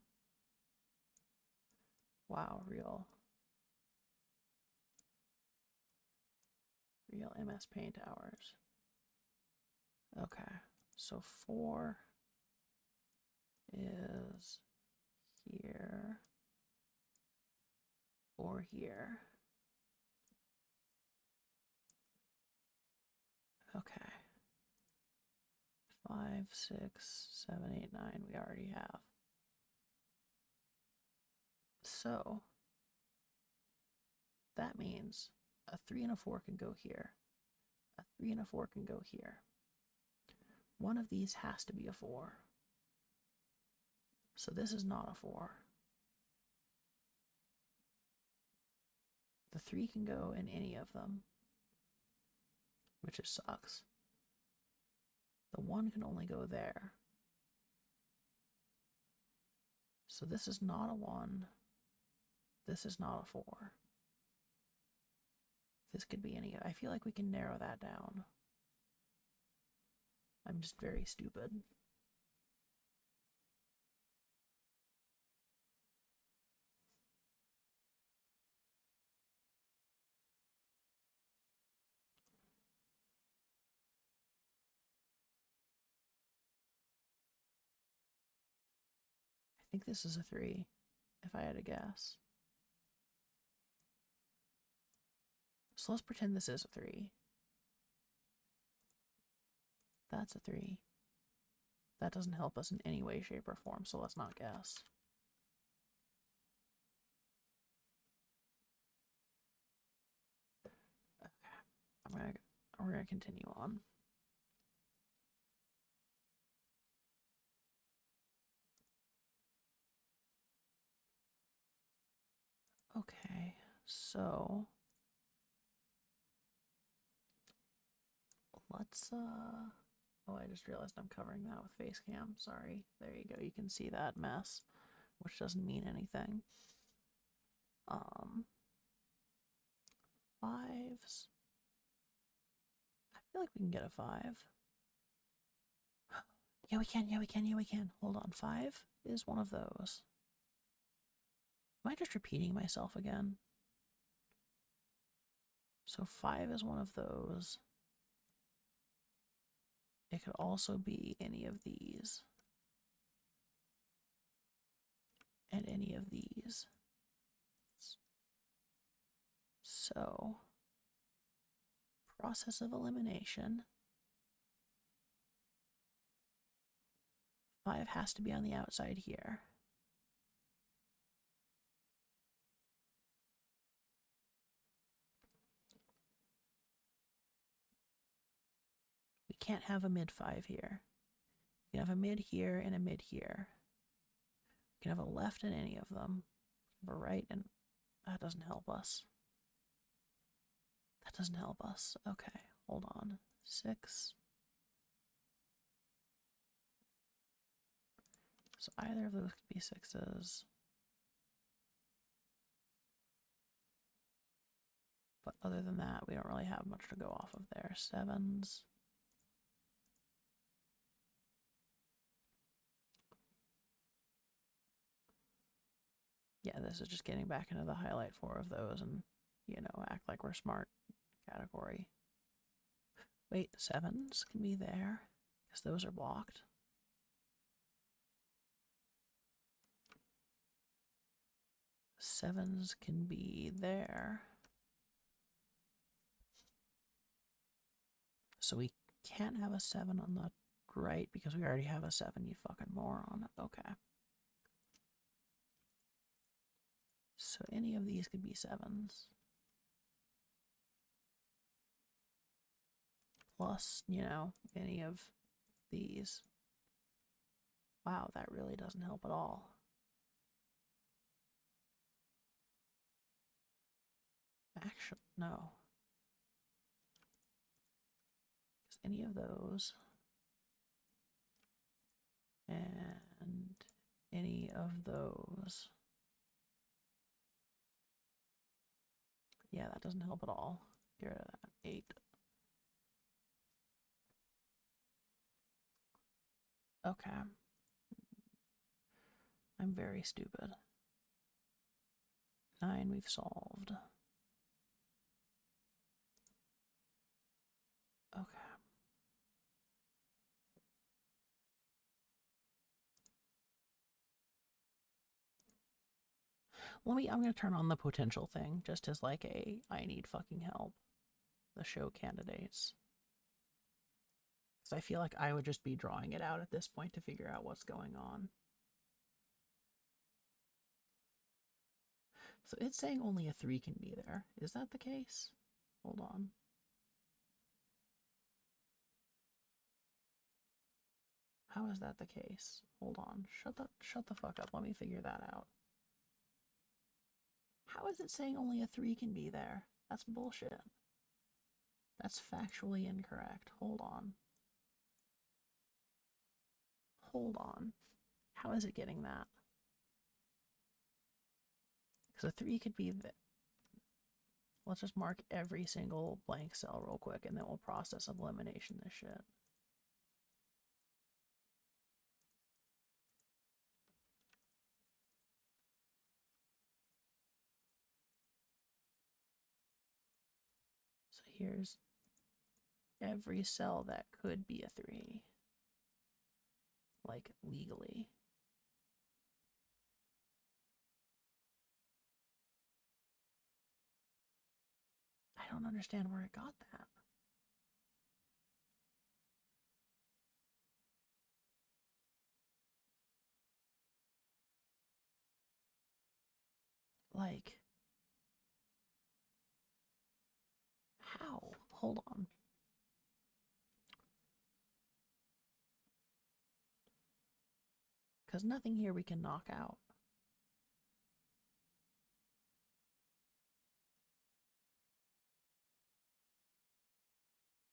Wow, real MS Paint hours. Okay, so 4 is here or here. Okay. 5, 6, 7, 8, 9 we already have. So that means a 3 and a 4 can go here. A 3 and a 4 can go here. One of these has to be a 4. So this is not a 4. The 3 can go in any of them, which just sucks. The 1 can only go there. So this is not a 1. This is not a 4. This could be any... I feel like we can narrow that down. I'm just very stupid. I think this is a 3, if I had to guess. So let's pretend this is a 3. That's a 3. That doesn't help us in any way, shape, or form, so let's not guess. Okay, we're gonna continue on. Okay, so let's oh, I just realized I'm covering that with face cam. Sorry. There you go. You can see that mess, which doesn't mean anything. 5s. I feel like we can get a 5. Yeah, we can. Yeah, we can. Yeah, we can. Hold on. 5 is one of those. Am I just repeating myself again? So 5 is one of those. It could also be any of these. And any of these. So, process of elimination. 5 has to be on the outside here. We can't have a mid 5 here. We can have a mid here and a mid here. We can have a left in any of them. We can have a right, and that doesn't help us. That doesn't help us. Okay, hold on. 6, So either of those could be 6s. But other than that, we don't really have much to go off of there. 7s. Yeah, this is just getting back into the highlight 4 of those and, you know, act like we're smart category. Wait, 7s can be there because those are blocked. Sevens can be there. So we can't have a 7 on the right because we already have a 7, you fucking moron. Okay. So any of these could be 7s. Plus, you know, any of these. Wow, that really doesn't help at all. Actually, no. Because any of those and any of those. Yeah, that doesn't help at all. Get rid of that. 8. Okay. I'm very stupid. 9 we've solved. Okay. I'm gonna turn on the potential thing just as like a I need fucking help. The show candidates. Because I feel like I would just be drawing it out at this point to figure out what's going on. So it's saying only a 3 can be there. Is that the case? Hold on. How is that the case? Hold on. Shut the fuck up. Let me figure that out. How is it saying only a 3 can be there? That's bullshit. That's factually incorrect. Hold on. Hold on. How is it getting that? Because a 3 could be the... Let's just mark every single blank cell real quick and then we'll process of elimination this shit. So here's every cell that could be a 3. Like, legally. I don't understand where it got that. Like, how? Hold on. Because nothing here we can knock out.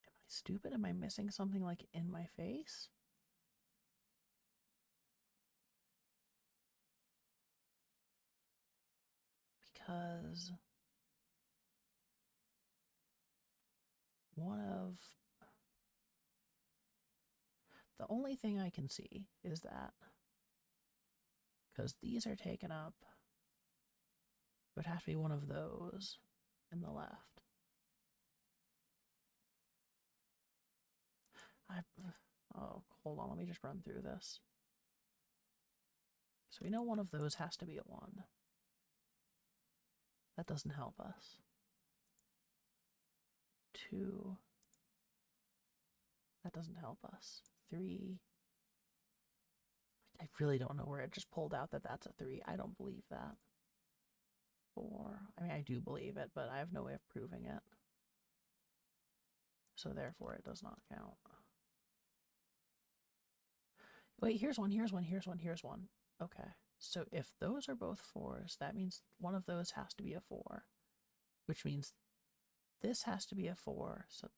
Am I stupid? Am I missing something like in my face? Because one of... The only thing I can see is that because these are taken up, it would have to be one of those in the left. Oh, hold on, let me just run through this. So we know one of those has to be a 1. That doesn't help us. 2. That doesn't help us. 3. I really don't know where it just pulled out that that's a 3. I don't believe that. 4. I mean, I do believe it, but I have no way of proving it. So therefore, it does not count. Wait, here's one, here's one, here's one, here's one. Okay. So if those are both 4s, that means one of those has to be a 4. Which means this has to be a 4. So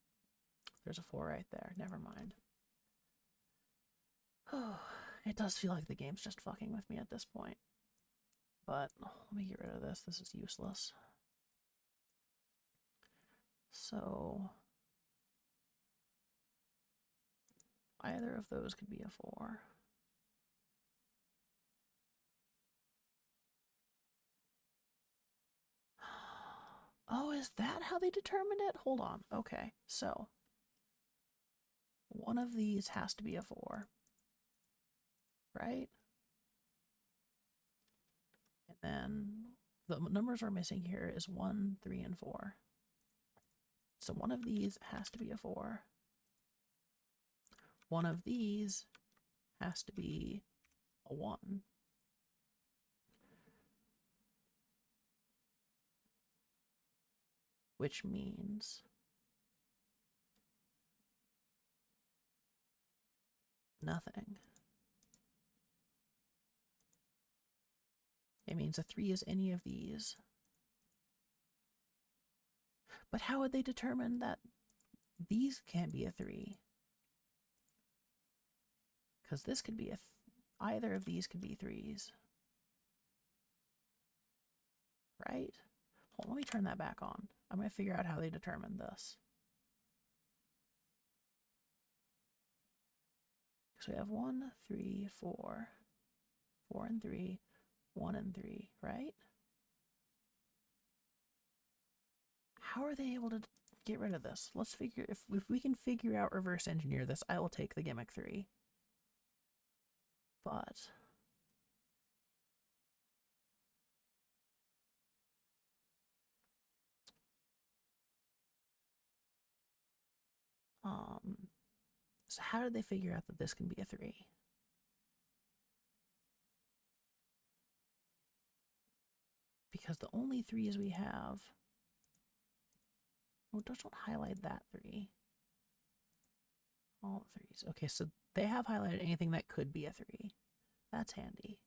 there's a 4 right there. Never mind. Oh, It does feel like the game's just fucking with me at this point. But let me get rid of this. This is useless. So either of those could be a 4. Oh, is that how they determined it? Hold on. Okay, so one of these has to be a 4, right? And then the numbers we're missing here is 1, 3, and 4. So one of these has to be a 4. One of these has to be a 1. Which means nothing. It means a 3 is any of these. But how would they determine that these can't be a 3? Because this could be either of these could be 3s. Right? Hold on, let me turn that back on. I'm going to figure out how they determined this. So we have 1, 3, 4. 4 and 3. 1 and 3, right? How are they able to get rid of this? Let's figure, if we can figure out reverse engineer this, I will take the gimmick 3. But so how did they figure out that this can be a 3? Because the only 3s we have... Oh, don't highlight that 3. All the 3s. Okay, so they have highlighted anything that could be a 3. That's handy.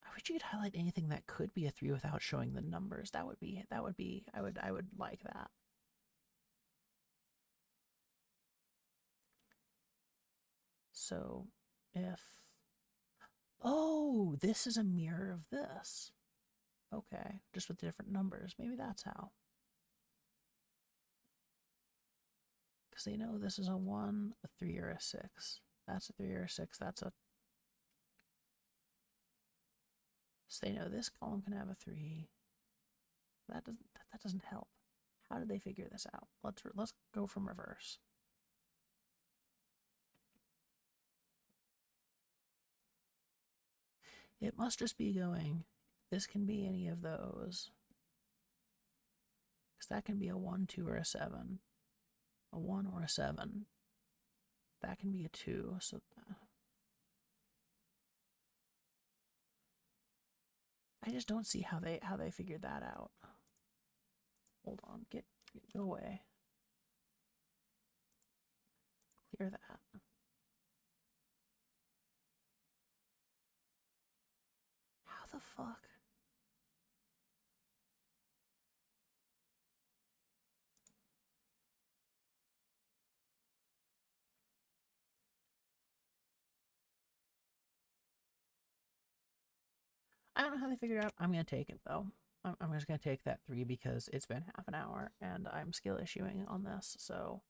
I wish you could highlight anything that could be a 3 without showing the numbers. I would like that. So if, oh, this is a mirror of this. Okay, just with different numbers. Maybe that's how. Because they know this is a 1, a 3, or a 6. That's a 3 or a 6. That's a... So they know this column can have a 3. That doesn't help. How did they figure this out? Let's go from reverse. It must just be going, this can be any of those. Because that can be a 1, 2, or a 7. A 1 or a 7. That can be a 2, so... I just don't see how they figured that out. Hold on, go away. Clear that. How the fuck? I don't know how they figured it out. I'm going to take it, though. I'm just going to take that 3 because it's been half an hour and I'm skill issuing on this, so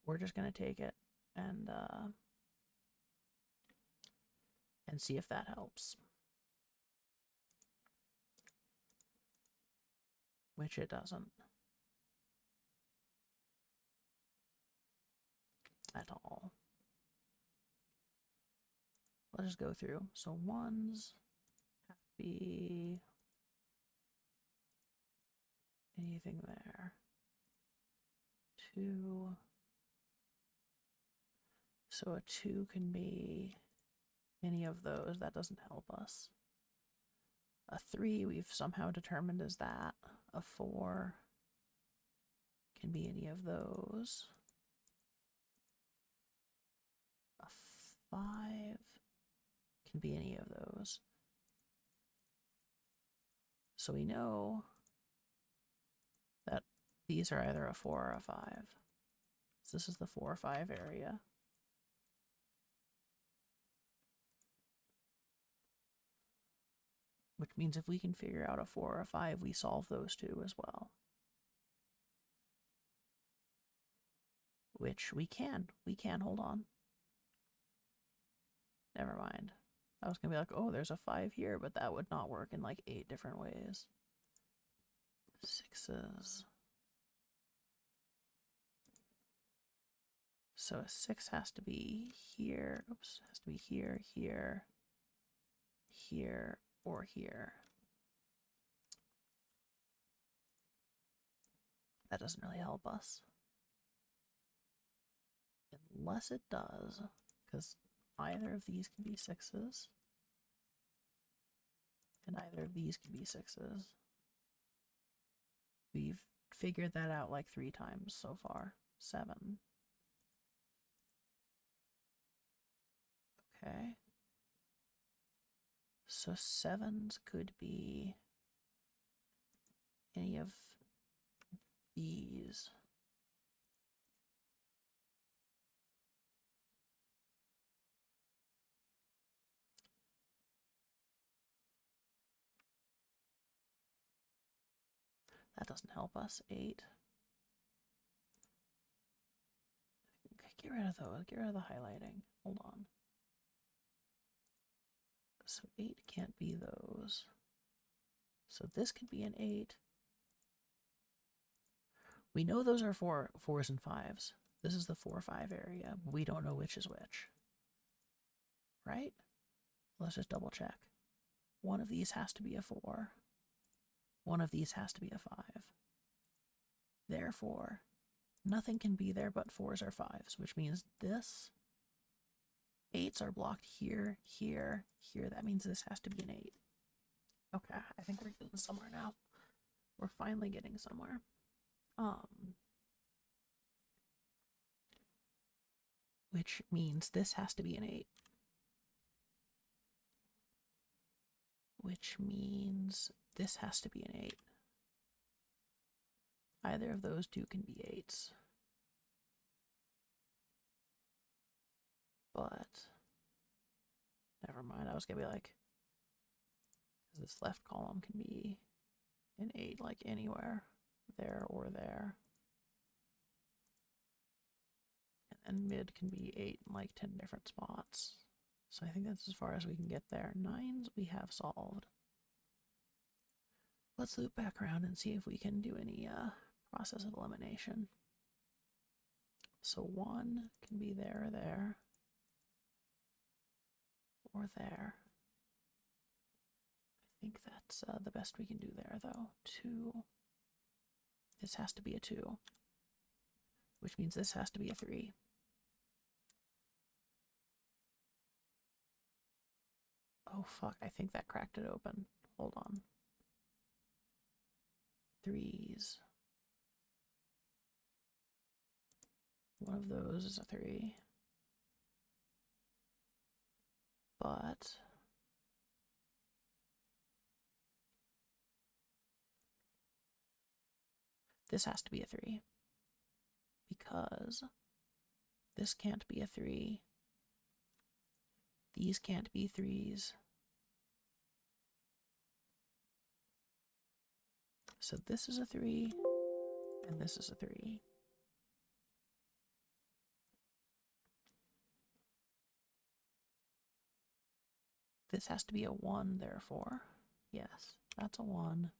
we're just going to take it and see if that helps. Which it doesn't. At all. Let's just go through. So 1s have to be anything there. 2. So a 2 can be any of those. That doesn't help us. A 3 we've somehow determined is that. A 4 can be any of those. A 5 can be any of those. So we know that these are either a 4 or a 5. this is the 4 or 5 area. Which means if we can figure out a 4 or a 5, we solve those two as well. Which we can. We can, hold on. Never mind. I was gonna be like, oh, there's a 5 here, but that would not work in like 8 different ways. 6s. So a 6 has to be here. Oops, has to be here, here, here, or here. That doesn't really help us. Unless it does, because either of these can be 6s. And either of these can be 6s. We've figured that out like 3 times so far. 7. Okay. So 7s could be any of these. That doesn't help us. 8. Okay, get rid of those. Get rid of the highlighting. Hold on. So 8 can't be those. So this could be an 8. We know those are 4s and 5s. This is the 4-5 area. But we don't know which is which. Right? Let's just double check. One of these has to be a 4. One of these has to be a 5. Therefore, nothing can be there but 4s or 5s, which means this 8s are blocked here, here, here. That means this has to be an 8. Okay, I think we're getting somewhere now. We're finally getting somewhere. Which means this has to be an 8. Which means this has to be an 8. Either of those two can be 8s. But never mind, I was gonna be like, this left column can be an 8 like anywhere, there or there. And mid can be 8 in like 10 different spots. So I think that's as far as we can get there. 9s we have solved. Let's loop back around and see if we can do any process of elimination. So 1 can be there or there. Or there. I think that's the best we can do there, though. 2. This has to be a 2. Which means this has to be a 3. Oh, fuck. I think that cracked it open. Hold on. 3s. One of those is a 3. But this has to be a 3. Because this can't be a 3. These can't be 3s. So this is a 3, and this is a 3. This has to be a 1, therefore. Yes, that's a 1.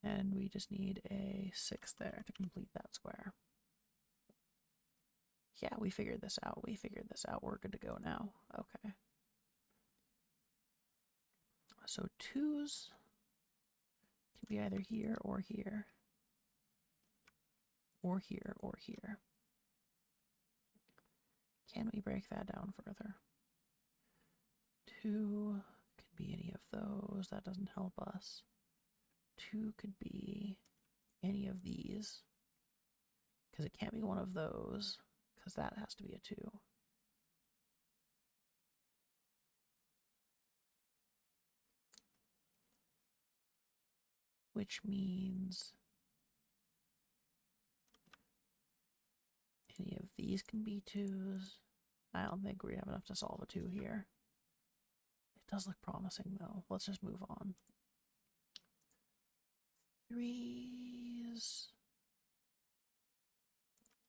And we just need a 6 there to complete that square. Yeah, we figured this out. We figured this out. We're good to go now. Okay. So 2s can be either here or here. Or here or here. Can we break that down further? 2 could be any of those. That doesn't help us. 2 could be any of these. Because it can't be one of those. Because that has to be a 2. Which means Any of these can be 2s. I don't think we have enough to solve a 2 here. It does look promising, though. Let's just move on. 3s.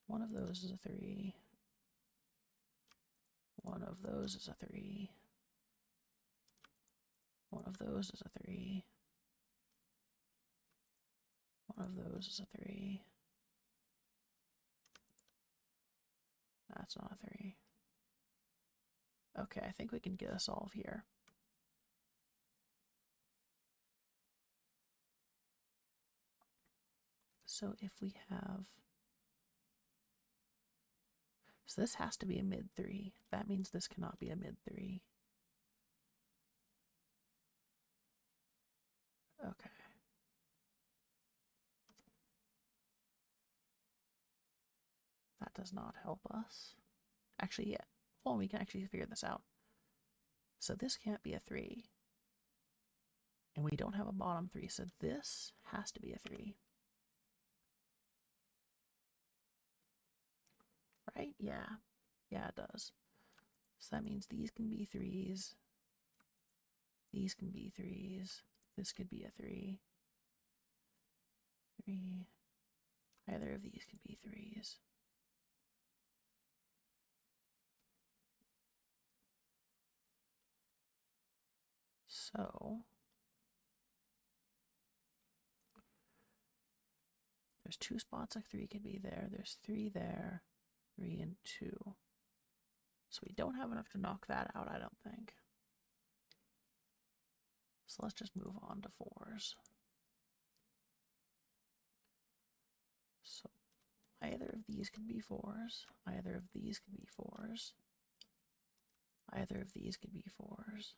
One of those is a 3. One of those is a 3. One of those is a 3. One of those is a 3. That's not a 3. Okay, I think we can get a solve here. So if we have... So this has to be a mid 3. That means this cannot be a mid 3. Okay. That does not help us. Actually, yeah. Well, we can actually figure this out. So this can't be a 3. And we don't have a bottom 3, so this has to be a 3. Right? Yeah. Yeah, it does. So that means these can be 3s. These can be 3s. This could be a 3. 3. Either of these could be 3s. So there's 2 spots a 3 could be there. There's 3 there. 3 and 2. So we don't have enough to knock that out, I don't think. So let's just move on to 4s. So either of these could be 4s. Either of these could be 4s. Either of these could be 4s.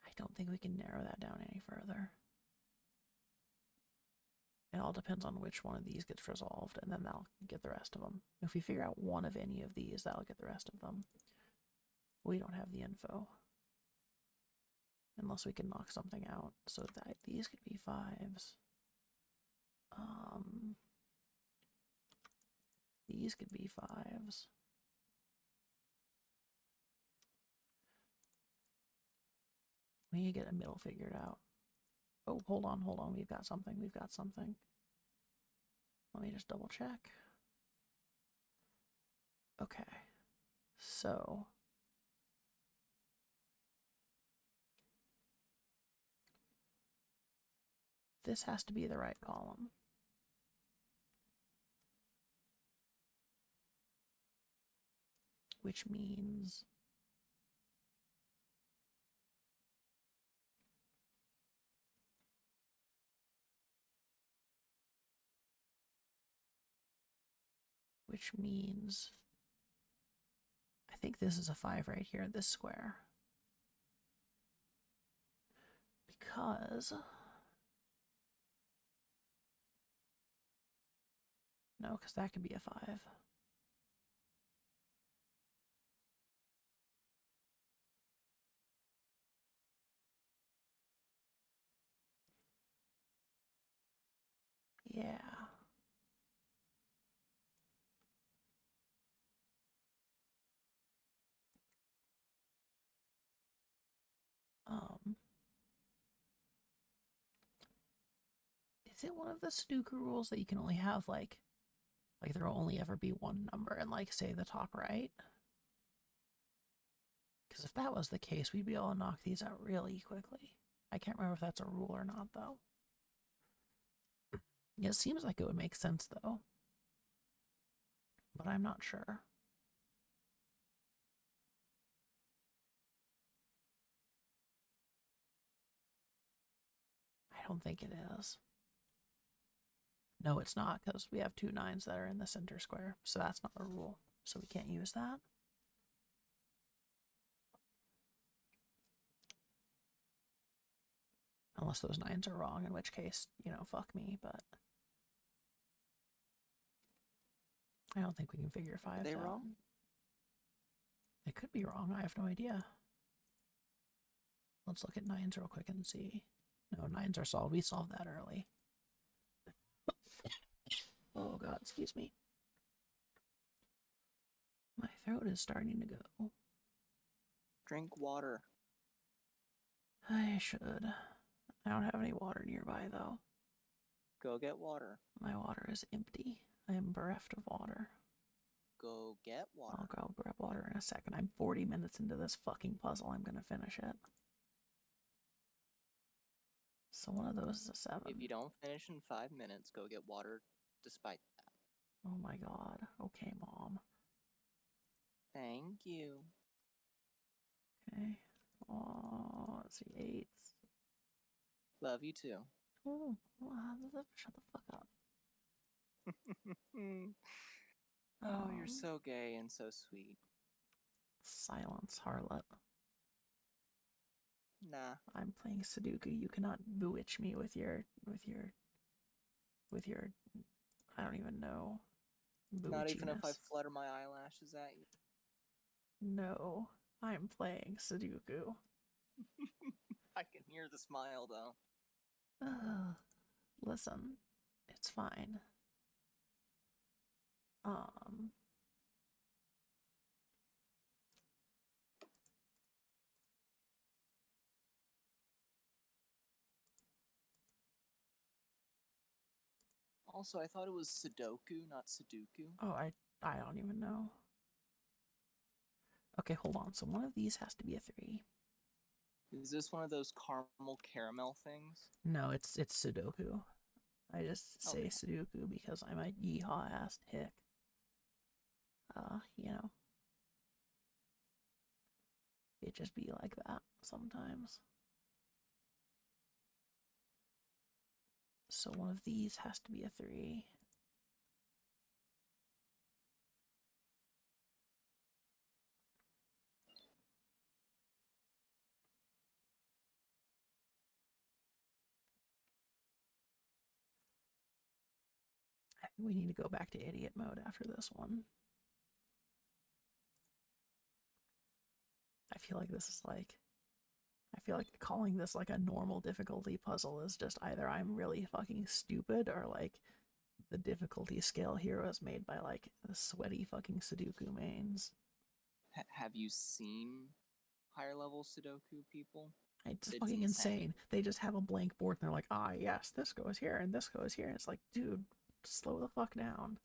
I don't think we can narrow that down any further. It all depends on which one of these gets resolved, and then that'll get the rest of them. If we figure out one of any of these, that'll get the rest of them. We don't have the info. Unless we can knock something out. So that these could be 5s. These could be 5s. We need to get a middle figured out. Oh, hold on. We've got something. Let me just double check. Okay. So this has to be the right column. Which means I think this is a 5 right here, this square. Because no, because that could be a 5. Yeah. Is it one of the snooker rules that you can only have like there will only ever be one number and like say the top right? Because if that was the case, we'd be able to knock these out really quickly. I can't remember if that's a rule or not though. Yeah, it seems like it would make sense though. But I'm not sure. I don't think it is. No, it's not, because we have 2 9s that are in the center square, so that's not a rule, so we can't use that. Unless those 9s are wrong, in which case, you know, fuck me, but I don't think we can figure 5 out. Are they wrong? It could be wrong, I have no idea. Let's look at 9s real quick and see. No, 9s are solved. We solved that early. Oh god, excuse me. My throat is starting to go. Drink water. I should. I don't have any water nearby, though. Go get water. My water is empty. I am bereft of water. Go get water. I'll go grab water in a second. I'm 40 minutes into this fucking puzzle. I'm gonna finish it. So one of those is a 7. If you don't finish in 5 minutes, go get water despite that. Oh my god. Okay, Mom. Thank you. Okay. Oh, let's see. 8s. Love you too. Oh, shut the fuck up. Oh, you're so gay and so sweet. Silence, harlot. Nah. I'm playing Sudoku. You cannot bewitch me with your I don't even know. Not even if I bewitchiness. flutter my eyelashes at you. No, I'm playing Sudoku. I can hear the smile though. Listen, it's fine. Also, I thought it was Sudoku, not Sudoku. Oh, I don't even know. Okay, hold on. So one of these has to be a 3. Is this one of those caramel things? No, it's Sudoku. I just say Okay. Sudoku because I'm a yeehaw ass hick. You know. It just be like that sometimes. So one of these has to be a 3. I think we need to go back to idiot mode after this one. I feel like this is like, I feel like calling this like a normal difficulty puzzle is just either I'm really fucking stupid or like the difficulty scale here was made by like the sweaty fucking Sudoku mains. Have you seen higher level Sudoku people? It's It's fucking insane. insane. They just have a blank board and they're like, ah, yes, this goes here and this goes here. It's like, dude, slow the fuck down.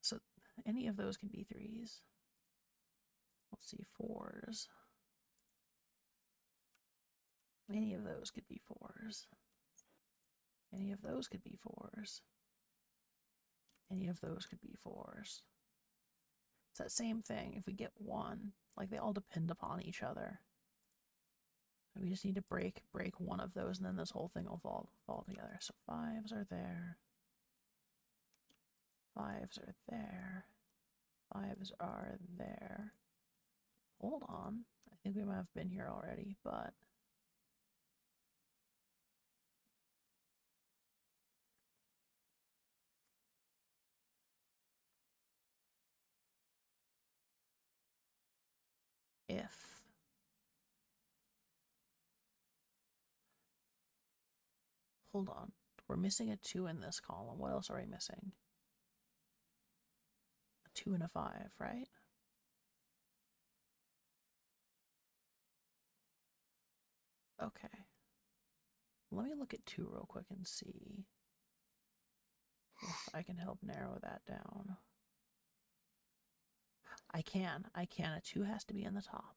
So any of those can be 3s. Let's see, 4s. Any of those could be 4s. Any of those could be 4s. Any of those could be 4s. It's that same thing. If we get one, like they all depend upon each other. We just need to break one of those, and then this whole thing will fall together. So 5s are there. 5s are there. 5s are there. Hold on. I think we might have been here already, but if hold on. We're missing a 2 in this column. What else are we missing? A 2 and a 5, right? Okay. Let me look at 2 real quick and see if I can help narrow that down. I can. A 2 has to be in the top.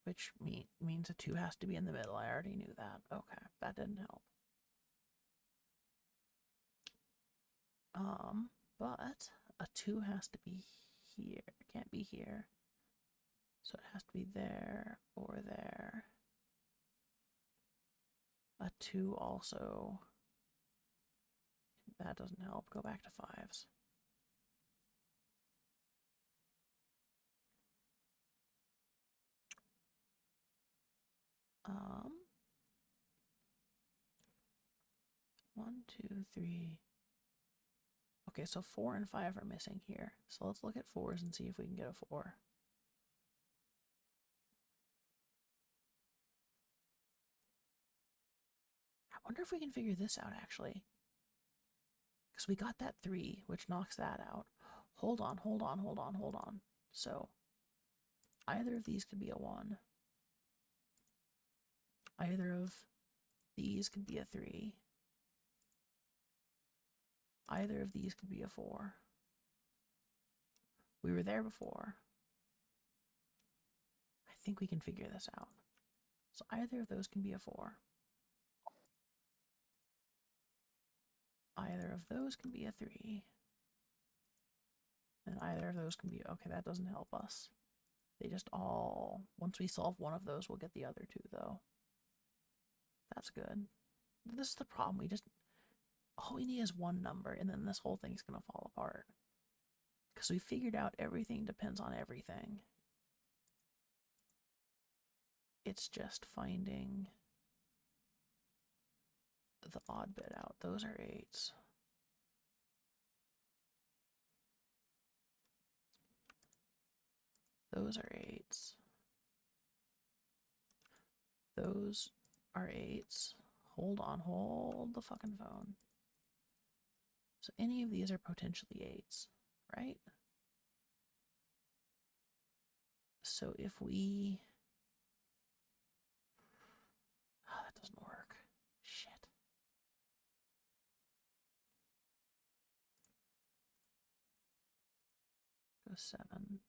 Which means a 2 has to be in the middle. I already knew that. Okay, that didn't help. But a 2 has to be here. It can't be here. So it has to be there or there. A 2 also. That doesn't help. Go back to 5s. One, two, three. Okay, so 4 and 5 are missing here. So let's look at 4s and see if we can get a 4. wonder if we can figure this out, actually. Because we got that 3, which knocks that out. Hold on. So, either of these could be a 1. Either of these could be a 3. Either of these could be a 4. We were there before. I think we can figure this out. So either of those can be a 4. Either of those can be a 3. And either of those can be... Okay, that doesn't help us. They just all... Once we solve one of those, we'll get the other 2, though. That's good. This is the problem. We just... All we need is one number, and then this whole thing's gonna fall apart. Because we figured out everything depends on everything. It's just finding the odd bit out. Those are 8s. Those are 8s. Those are 8s. Hold on, hold the fucking phone. So any of these are potentially 8s, right? So if we... Oh, that doesn't work. Shit. Go 7.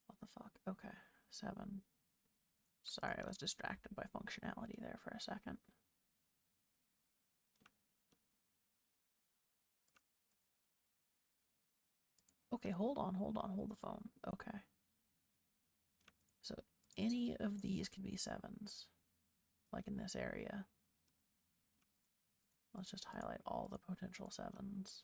What the fuck? Okay, 7. Sorry, I was distracted by functionality there for a second. Okay, hold on, hold the phone. Okay. So any of these can be 7s, like in this area. Let's just highlight all the potential 7s.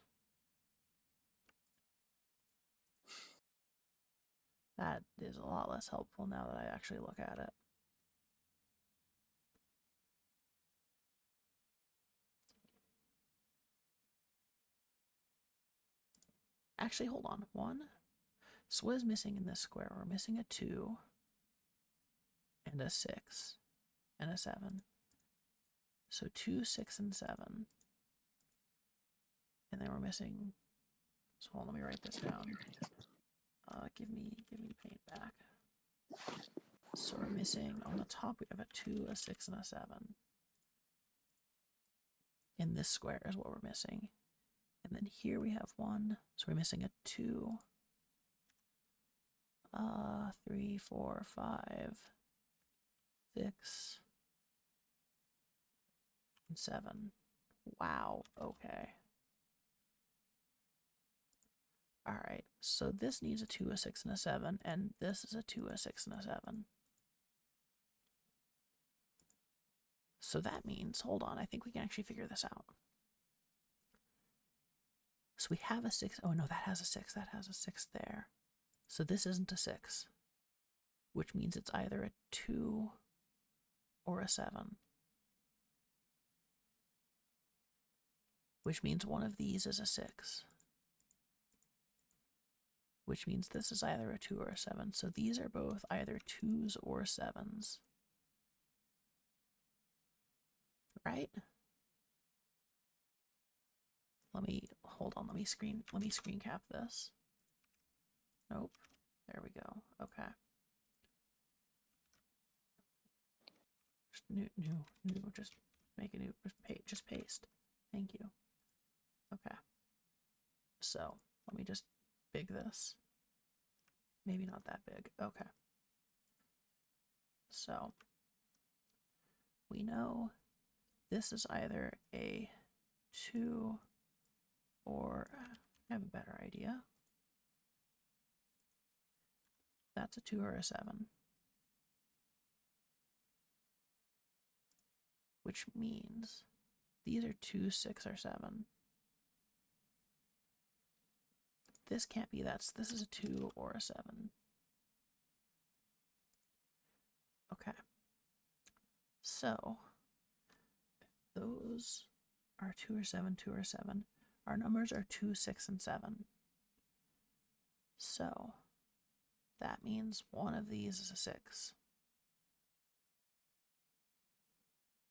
That is a lot less helpful now that I actually look at it. Actually, hold on. 1. So what is missing in this square? We're missing a 2 and a 6 and a 7. So 2, 6, and 7. And then we're missing... So hold on, let me write this down. Give me paint back. So we're missing, on the top we have a 2, a 6, and a 7. In this square is what we're missing. And then here we have 1, so we're missing a 2, 3, 4, 5, 6, and 7. Wow, okay. Alright, so this needs a 2, a 6, and a 7, and this is a 2, a 6, and a 7. So that means, hold on, I think we can actually figure this out. So we have a 6. Oh no, that has a 6. That has a 6 there. So this isn't a 6, which means it's either a 2 or a 7. Which means one of these is a 6. Which means this is either a 2 or a 7. So these are both either 2s or 7s. Right? Hold on, let me screen cap this. Nope. There we go. Okay. Just new, just make a new, just paste. Thank you. Okay. So, let me just big this. Maybe not that big. Okay. So, we know this is either a 2 or I have a better idea. That's a 2 or a 7. Which means these are 2, 6, or 7. This can't be that. This is a 2 or a 7. Okay. So, if those are 2 or 7, 2 or 7, our numbers are 2, 6, and 7. So, that means one of these is a 6.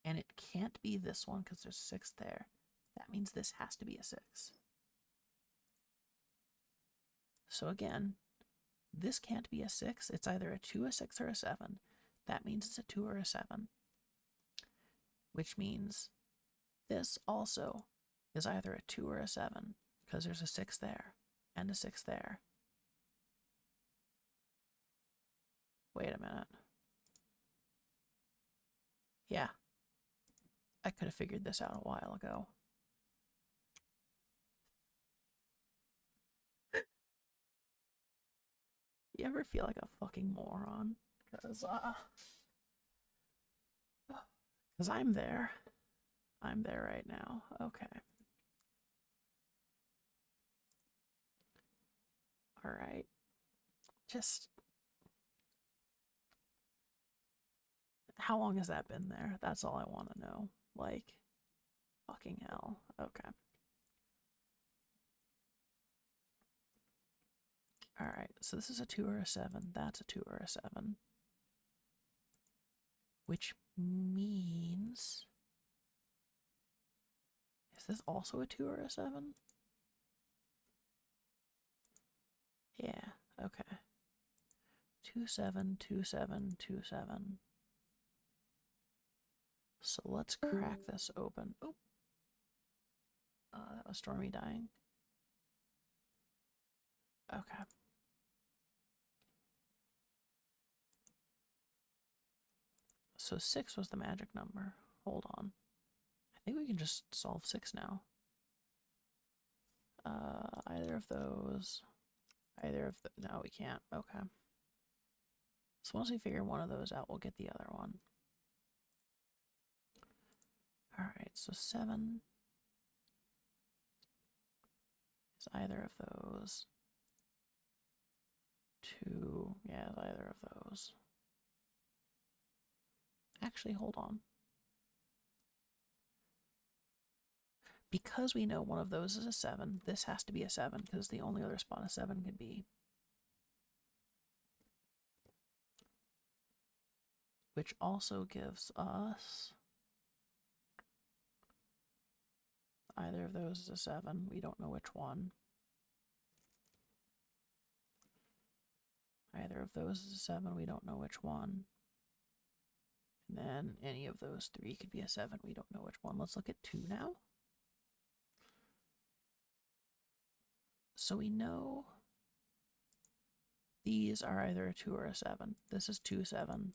And it can't be this one because there's a 6 there. That means this has to be a 6. So again, this can't be a 6. It's either a 2, a 6, or a 7. That means it's a 2 or a 7. Which means this also is either a 2 or a 7 because there's a 6 there and a 6 there. Wait a minute. Yeah. I could have figured this out a while ago. You ever feel like a fucking moron? Because I'm there. I'm there right now. Okay. All right. Just... how long has that been there? That's all I want to know. Like, fucking hell. Okay. Alright, so this is a 2 or a 7. That's a 2 or a 7. Which means... is this also a 2 or a 7? Yeah, okay. 2, 7, 2, 7, 2, 7. So let's crack this open. Oh, that was Stormy dying. Okay. So 6 was the magic number. Hold on. I think we can just solve 6 now. Either of those. Either of the... no, we can't. Okay. So once we figure one of those out, we'll get the other one. Alright, so 7 is either of those. 2, yeah, is either of those. Actually, hold on. Because we know one of those is a 7, this has to be a 7, because the only other spot a 7 could be. Which also gives us... either of those is a 7. We don't know which one. Either of those is a 7. We don't know which one. And then any of those 3 could be a 7. We don't know which one. Let's look at 2 now. So we know these are either a 2 or a 7. This is 2, 7.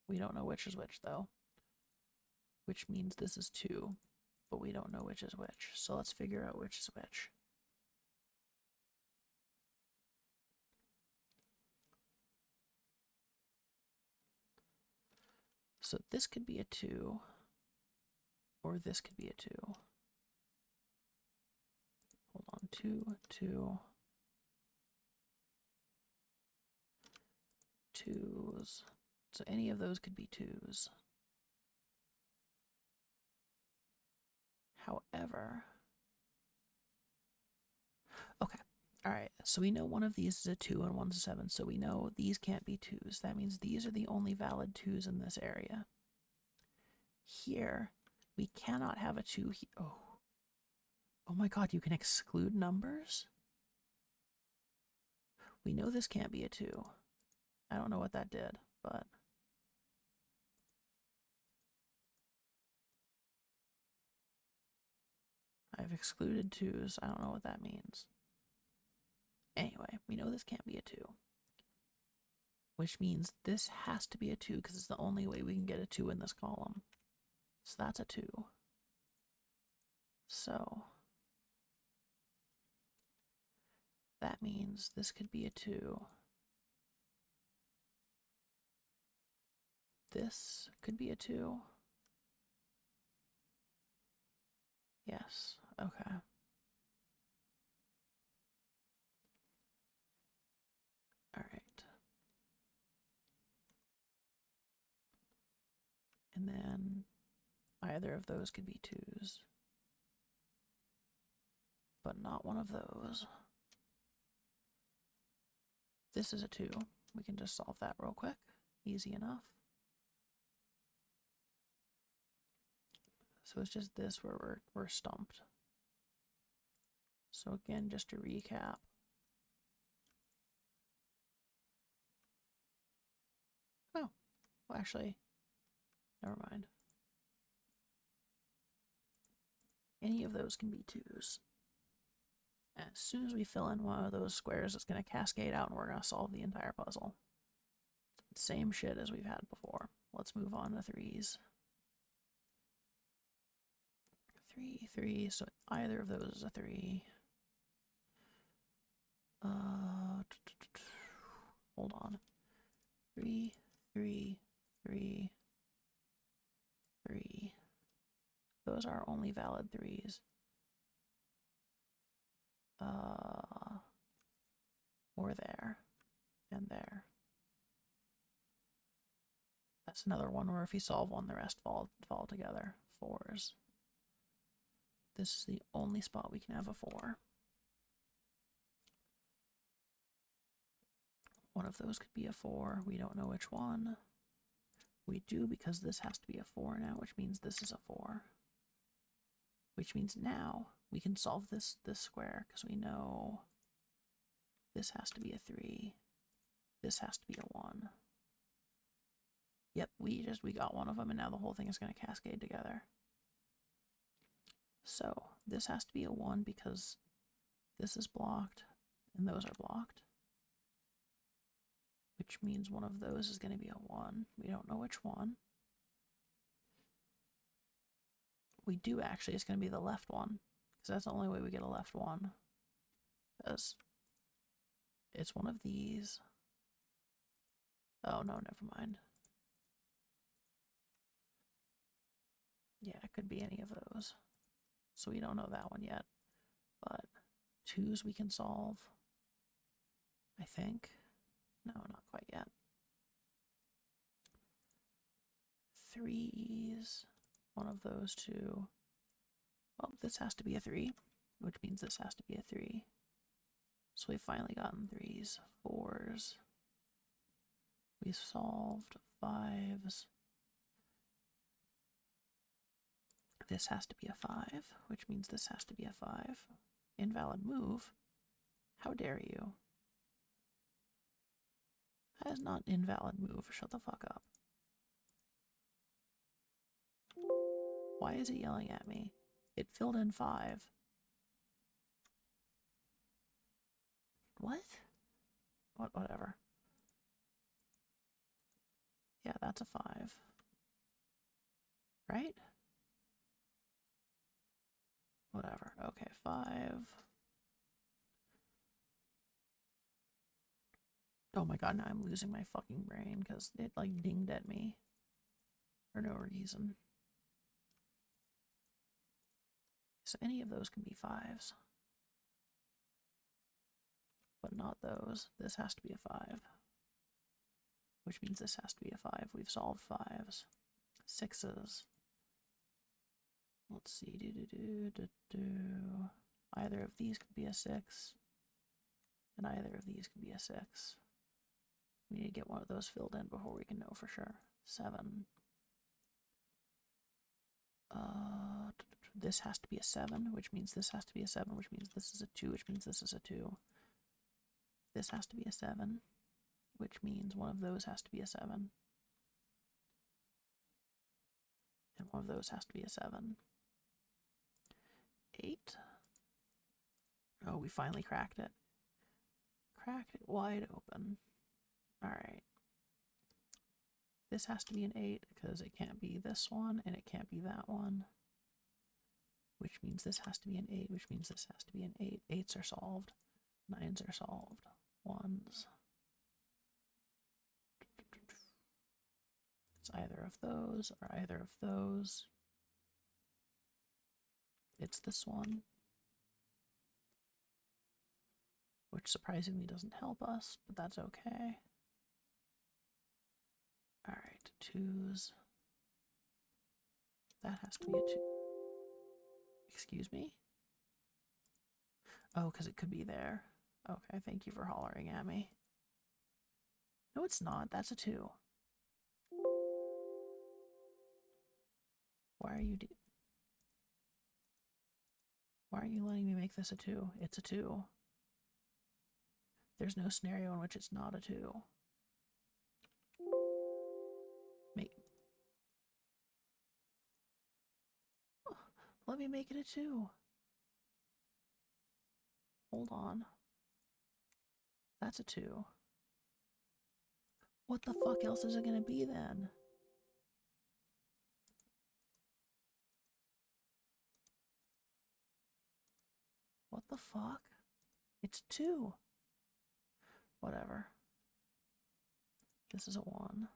We don't know which is which, though. Which means this is 2. But we don't know which is which. So let's figure out which is which. So this could be a 2, or this could be a 2. Hold on, 2, 2. 2s. So any of those could be 2s. However, okay, all right, so we know one of these is a 2 and one's a 7, so we know these can't be 2s. That means these are the only valid 2s in this area. Here, we cannot have a 2 here. Oh my god, you can exclude numbers? We know this can't be a 2. I don't know what that did, but... I've excluded 2s. I don't know what that means. Anyway, we know this can't be a 2. Which means this has to be a 2 because it's the only way we can get a 2 in this column. So that's a 2. So that means this could be a 2. This could be a 2. Yes, okay. Alright. And then either of those could be 2s. But not one of those. This is a 2. We can just solve that real quick. Easy enough. So it's just this where we're stumped. So again, just to recap. Oh, well actually, never mind. Any of those can be 2s. As soon as we fill in one of those squares, it's going to cascade out and we're going to solve the entire puzzle. Same shit as we've had before. Let's move on to 3s. 3, 3, so either of those is a 3. Hold on. 3, 3, 3, 3. Those are only valid 3s. Or there. And there. That's another one where if you solve one, the rest fall together. 4s. This is the only spot we can have a 4. One of those could be a 4. We don't know which one. We do because this has to be a 4 now, which means this is a 4. Which means now we can solve this square because we know this has to be a 3. This has to be a 1. Yep, we got one of them and now the whole thing is going to cascade together. So this has to be a 1 because this is blocked and those are blocked. Which means one of those is going to be a 1. We don't know which one. We do actually, it's going to be the left one. Because that's the only way we get a left one. Because it's one of these. Oh no, never mind. Yeah, it could be any of those. So we don't know that one yet. But 2s we can solve. I think. No, not quite yet. 3s. One of those 2. Well, this has to be a 3, which means this has to be a 3. So we've finally gotten 3s. 4s. We solved 5s. This has to be a 5, which means this has to be a 5. Invalid move? How dare you? That is not an invalid move. Shut the fuck up. Why is it yelling at me? It filled in 5. What? Whatever. Yeah, that's a 5. Right? Whatever. Okay, 5. Oh my god, now I'm losing my fucking brain because it like dinged at me for no reason. So any of those can be 5s. But not those. This has to be a 5. Which means this has to be a 5. We've solved 5s. 6s. Let's see. Either of these could be a 6. And either of these could be a 6. We need to get one of those filled in before we can know for sure. 7. This has to be a 7, which means this has to be a 7, which means this is a 2, which means this is a 2. This has to be a 7, which means one of those has to be a 7. And one of those has to be a 7. 8. Oh, we finally cracked it. Cracked it wide open. Alright. This has to be an 8 because it can't be this one and it can't be that one. Which means this has to be an 8, which means this has to be an 8. 8s are solved. 9s are solved. 1s. It's either of those or either of those. It's this one. Which surprisingly doesn't help us, but that's okay. Alright, 2s. That has to be a 2. Excuse me? Oh, because it could be there. Okay, thank you for hollering at me. No, it's not. That's a 2. Why are you Why aren't you letting me make this a 2? It's a 2. There's no scenario in which it's not a 2. Let me make it a 2. Hold on. That's a 2. What the fuck else is it gonna be then? What the fuck? It's 2. Whatever. This is a 1.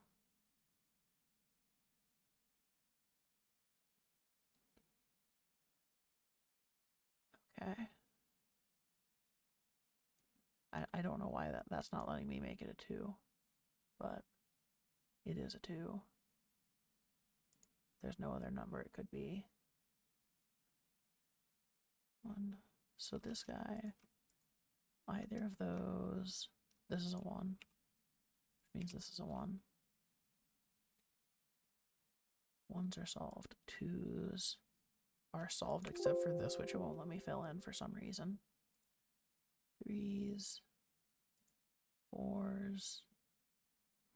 Okay. I don't know why that's not letting me make it a 2, but it is a 2. There's no other number it could be. 1. So this guy, either of those, this is a 1, which means this is a 1. 1s are solved. 2s are solved except for this, which it won't let me fill in for some reason. 3s, 4s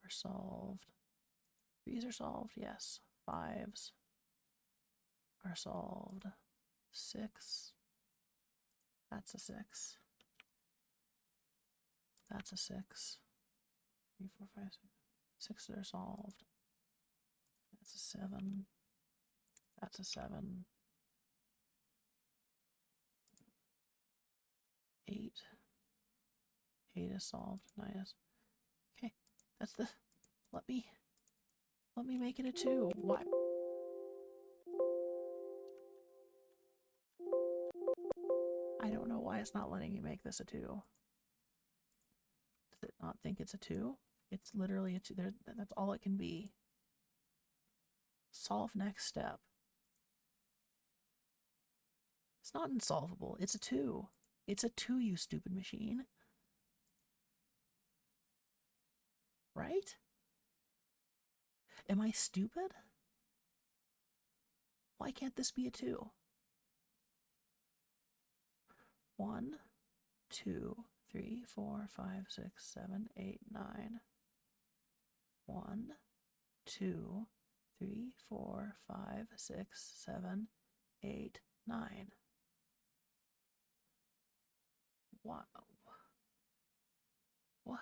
are solved. 3s are solved, yes. 5s are solved. 6. That's a 6. That's a 6. 3, 4, 5, 6. 6s are solved. That's a 7. That's a 7. 8. 8 is solved. 9 is. Okay, that's the. Let me make it a 2. Why? I don't know why it's not letting you make this a 2. Does it not think it's a 2? It's literally a 2. That's all it can be. Solve next step. It's not insolvable. It's a 2. It's a 2, you stupid machine. Right? Am I stupid? Why can't this be a 2? 1, 2, 3, 4, 5, 6, 7, 8, 9. 1, 2, 3, 4, 5, 6, 7, 8, 9. What? What?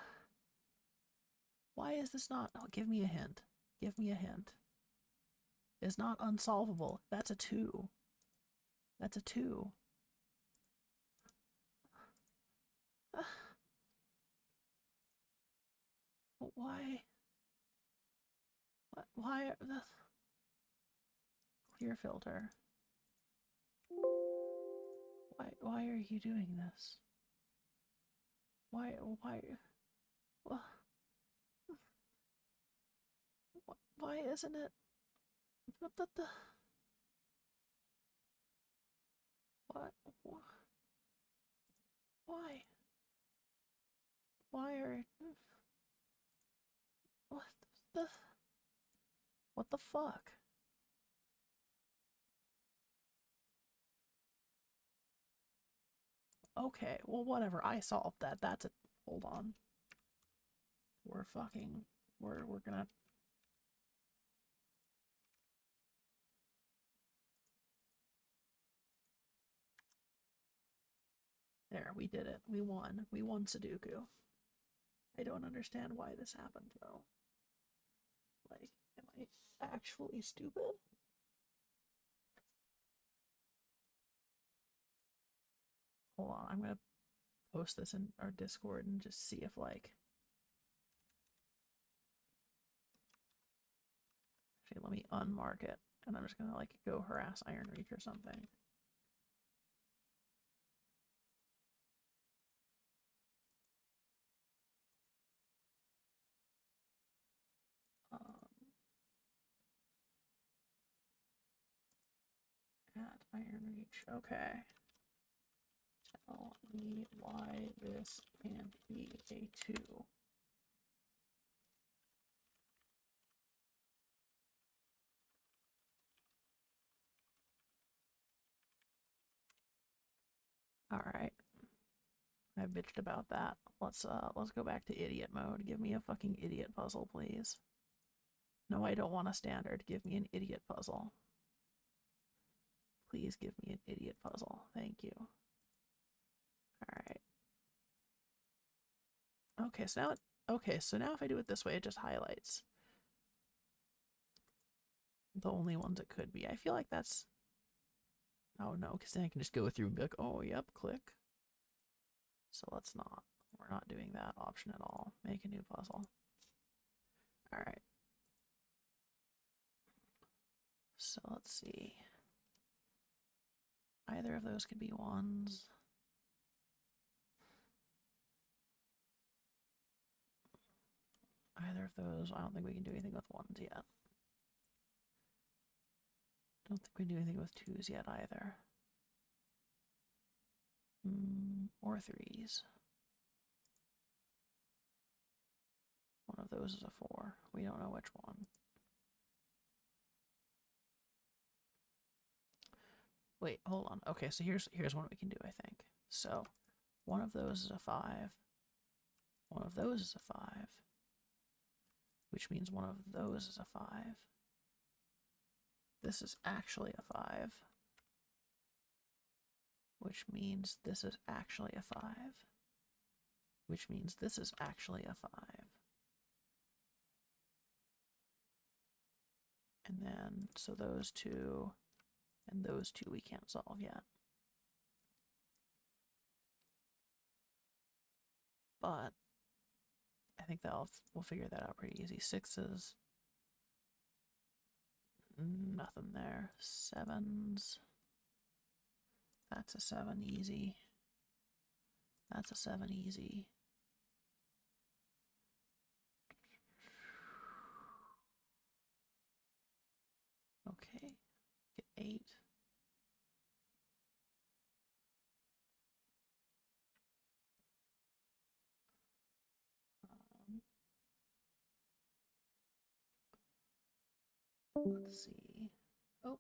Why is this not? Oh, give me a hint. Give me a hint. It's not unsolvable. That's a 2. That's a 2. Why? Why are the clear filter? Why are you doing this? Why isn't it? What the? What? Why? Why are? What the fuck? Okay, well, whatever. I solved that. That's it. Hold on. We're gonna. There, we did it. We won. We won Sudoku. I don't understand why this happened, though. Like, am I actually stupid? Hold on, I'm gonna post this in our Discord and just see if, like... Actually, let me unmark it, and I'm just gonna, like, go harass Iron Reach or something. At Iron Reach, okay. Tell me why this can't be a 2. Alright. I bitched about that. Let's go back to idiot mode. Give me a fucking idiot puzzle, please. No, I don't want a standard. Give me an idiot puzzle. Please give me an idiot puzzle. Thank you. Alright. Okay, so now if I do it this way, it just highlights the only ones it could be. I feel like that's... Oh no, because then I can just go through and be like, oh, yep, click. So let's not. We're not doing that option at all. Make a new puzzle. Alright. So let's see. Either of those could be ones. Either of those, I don't think we can do anything with ones yet. Don't think we can do anything with twos yet either. Or threes. One of those is a 4. We don't know which one. Wait, hold on. Okay, so here's one we can do, I think. So, one of those is a 5. One of those is a 5. Which means one of those is a 5. This is actually a 5. Which means this is actually a 5. Which means this is actually a 5. And then, so those two and those two we can't solve yet. But I think we'll figure that out pretty easy. 6s, nothing there. 7s, that's a 7 easy. That's a 7 easy. Okay, get 8. Let's see. Oh,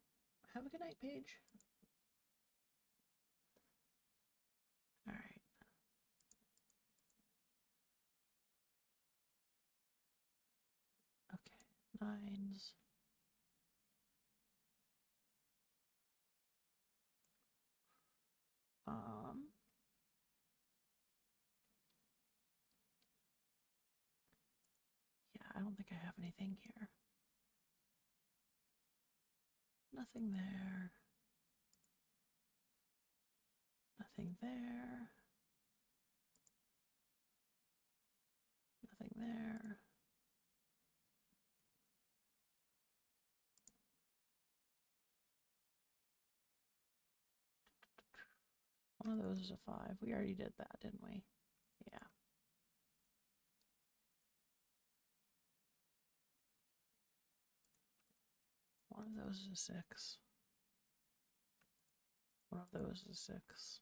have a good night, Paige. All right. Okay, 9s. Yeah, I don't think I have anything here. Nothing there. Nothing there. Nothing there. One of those is a 5. We already did that, didn't we? Yeah. One of those is a 6. One of those is a 6.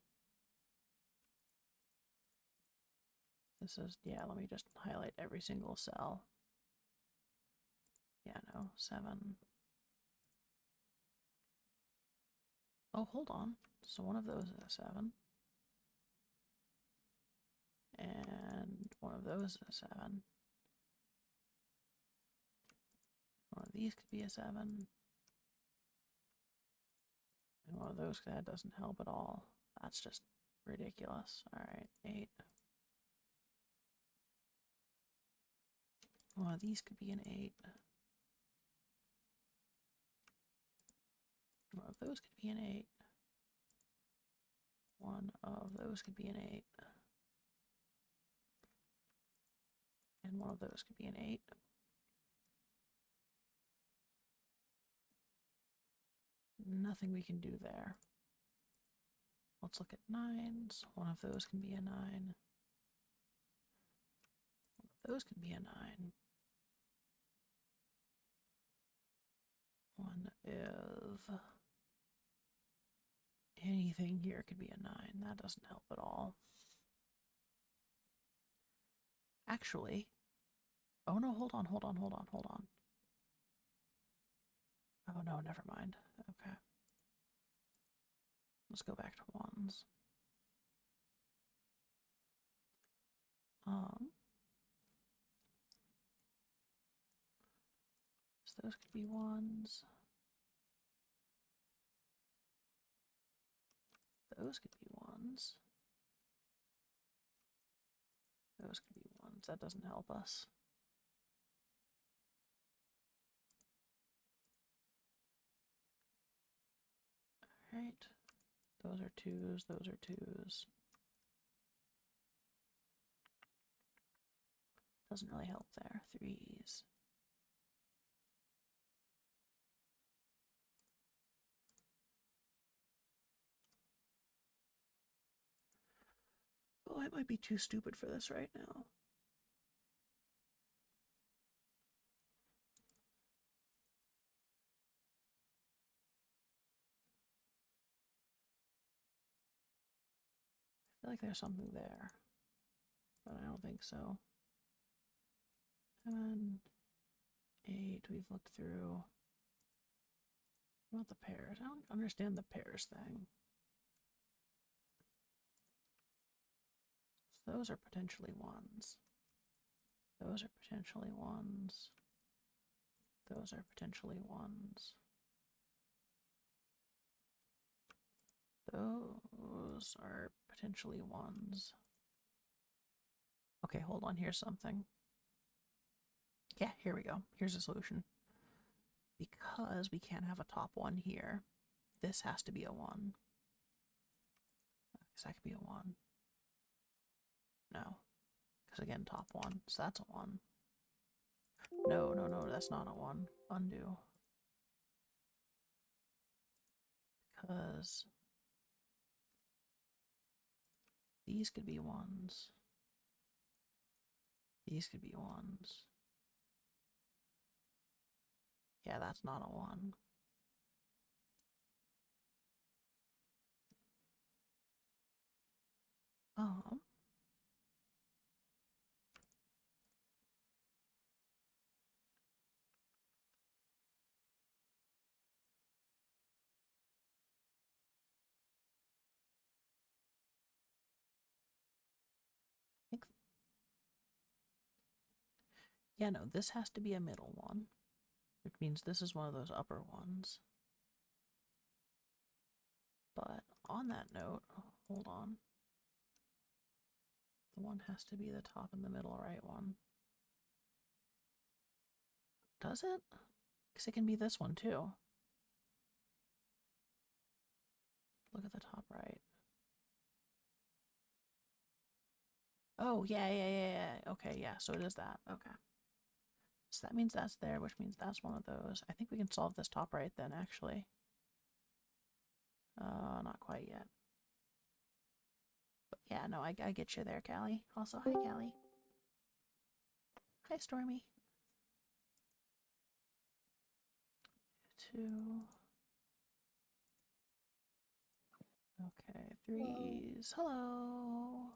This is, yeah, let me just highlight every single cell. Yeah, no, 7. Oh, hold on. So one of those is a 7. And one of those is a 7. One of these could be a 7. And one of those, that doesn't help at all. That's just ridiculous. Alright, 8. One of these could be an 8. One of those could be an 8. One of those could be an 8. And one of those could be an 8. Nothing we can do there. Let's look at 9s. One of those can be a 9. One of those can be a 9. One of anything here could be a 9. That doesn't help at all. Actually, oh no, hold on. Oh no, never mind. Okay. Let's go back to 1s. So those could be ones. Those could be ones. Those could be ones. That doesn't help us. Alright. Those are twos, those are twos. Doesn't really help there. Threes. Oh, I might be too stupid for this right now. I feel like there's something there, but I don't think so. 7, 8, we've looked through. What about the pairs? I don't understand the pairs thing. So those are potentially ones. Those are potentially ones. Those are potentially ones. Those are potentially ones. Okay, hold on. Here's something. Yeah, here we go. Here's a solution. Because we can't have a top one here, this has to be a 1. Because that could be a 1. No. Because again, top 1. So that's a 1. No, no, no, that's not a 1. Undo. Because these could be 1s. These could be 1s. Yeah, that's not a 1. Yeah, no, this has to be a middle one, which means this is one of those upper ones. But on that note, hold on. The one has to be the top and the middle right one. Does it? Because it can be this one too. Look at the top right. Oh, yeah. Okay, yeah, so it is that. Okay. So that means that's there, which means that's one of those. I think we can solve this top right then, actually. Not quite yet. But yeah, no, I get you there, Callie. Also, hi, Callie. Hi, Stormy. 2. Okay, 3s. Hello.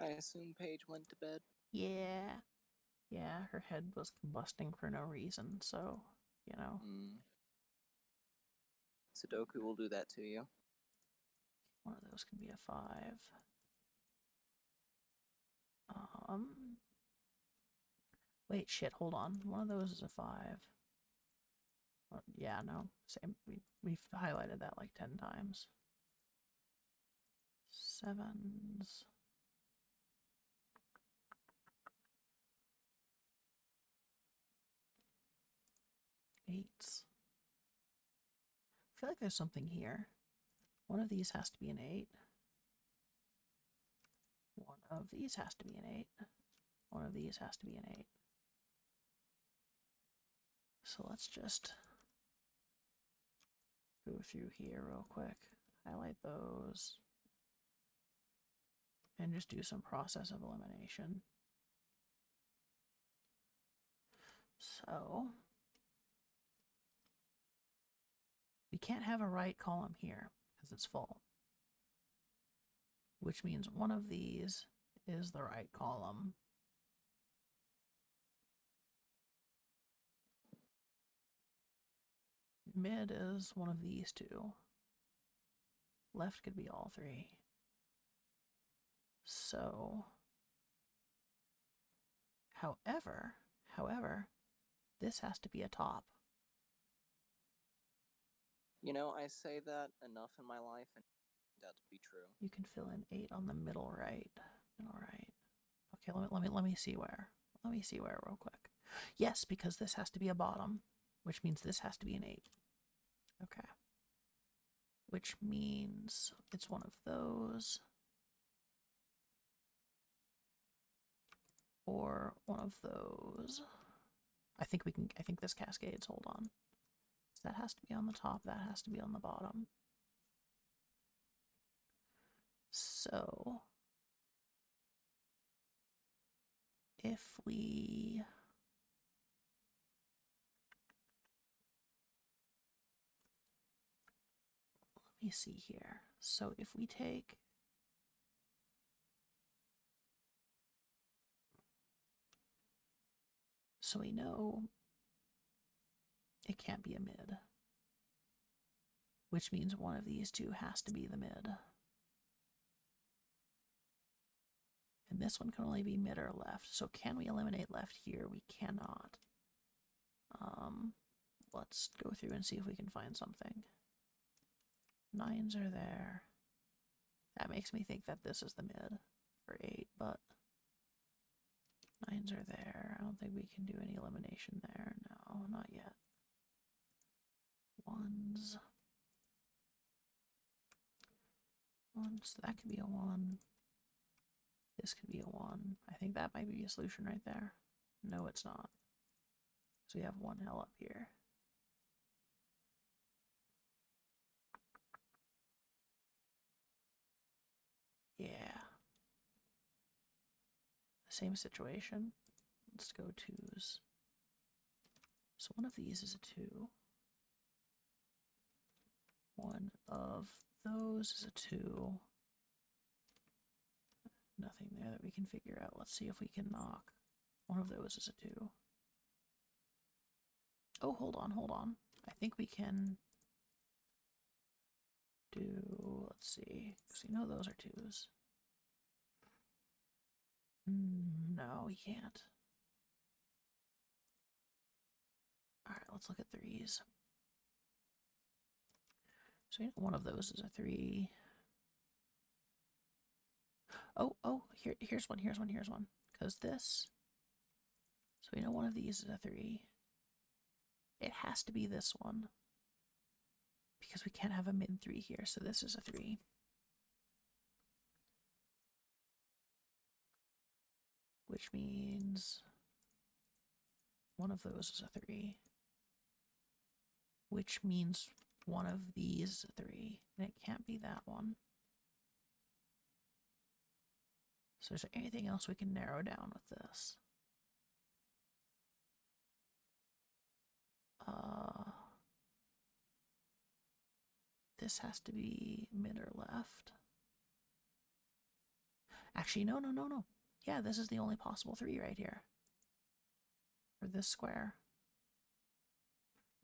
I assume Paige went to bed. Yeah. Yeah, her head was combusting for no reason, so, you know. Sudoku will do that to you. One of those can be a 5. Wait, shit, hold on. One of those is a 5. Yeah, no, same. We've highlighted that like 10 times. 7s. 8s. I feel like there's something here. One of these has to be an 8. One of these has to be an 8. One of these has to be an 8. So let's just go through here real quick. Highlight those. And just do some process of elimination. So we can't have a right column here because it's full. Which means one of these is the right column. Mid is one of these two. Left could be all 3. So, however, this has to be a top. You know, I say that enough in my life and that to be true. You can fill in 8 on the middle right. Middle right. Okay, let me see where. Let me see where real quick. Yes, because this has to be a bottom, which means this has to be an 8. Okay. Which means it's one of those. Or one of those. I think this cascades, hold on. So that has to be on the top, that has to be on the bottom. So if we let me see here. So if we take so we know it can't be a mid, which means one of these two has to be the mid. And this one can only be mid or left. So can we eliminate left here? We cannot. Let's go through and see if we can find something. 9s are there. That makes me think that this is the mid for 8, but 9s are there. I don't think we can do any elimination there. No, not yet. 1s. 1s, that could be a 1. This could be a 1. I think that might be a solution right there. No, it's not. So we have 1L up here. Yeah. Same situation. Let's go 2s. So one of these is a 2. One of those is a 2. Nothing there that we can figure out. Let's see if we can knock. One of those is a 2. Oh, hold on. I think we can do, let's see, because we know those are 2s. No, we can't. Alright, let's look at 3s. So we know one of those is a 3. Oh, here's one. Because this, so we know one of these is a 3. It has to be this one. Because we can't have a mid 3 here, so this is a 3. Which means one of those is a 3. Which means one of these is a 3. And it can't be that one. So is there anything else we can narrow down with this? This has to be mid or left. Actually, no. Yeah, this is the only possible 3 right here. For this square.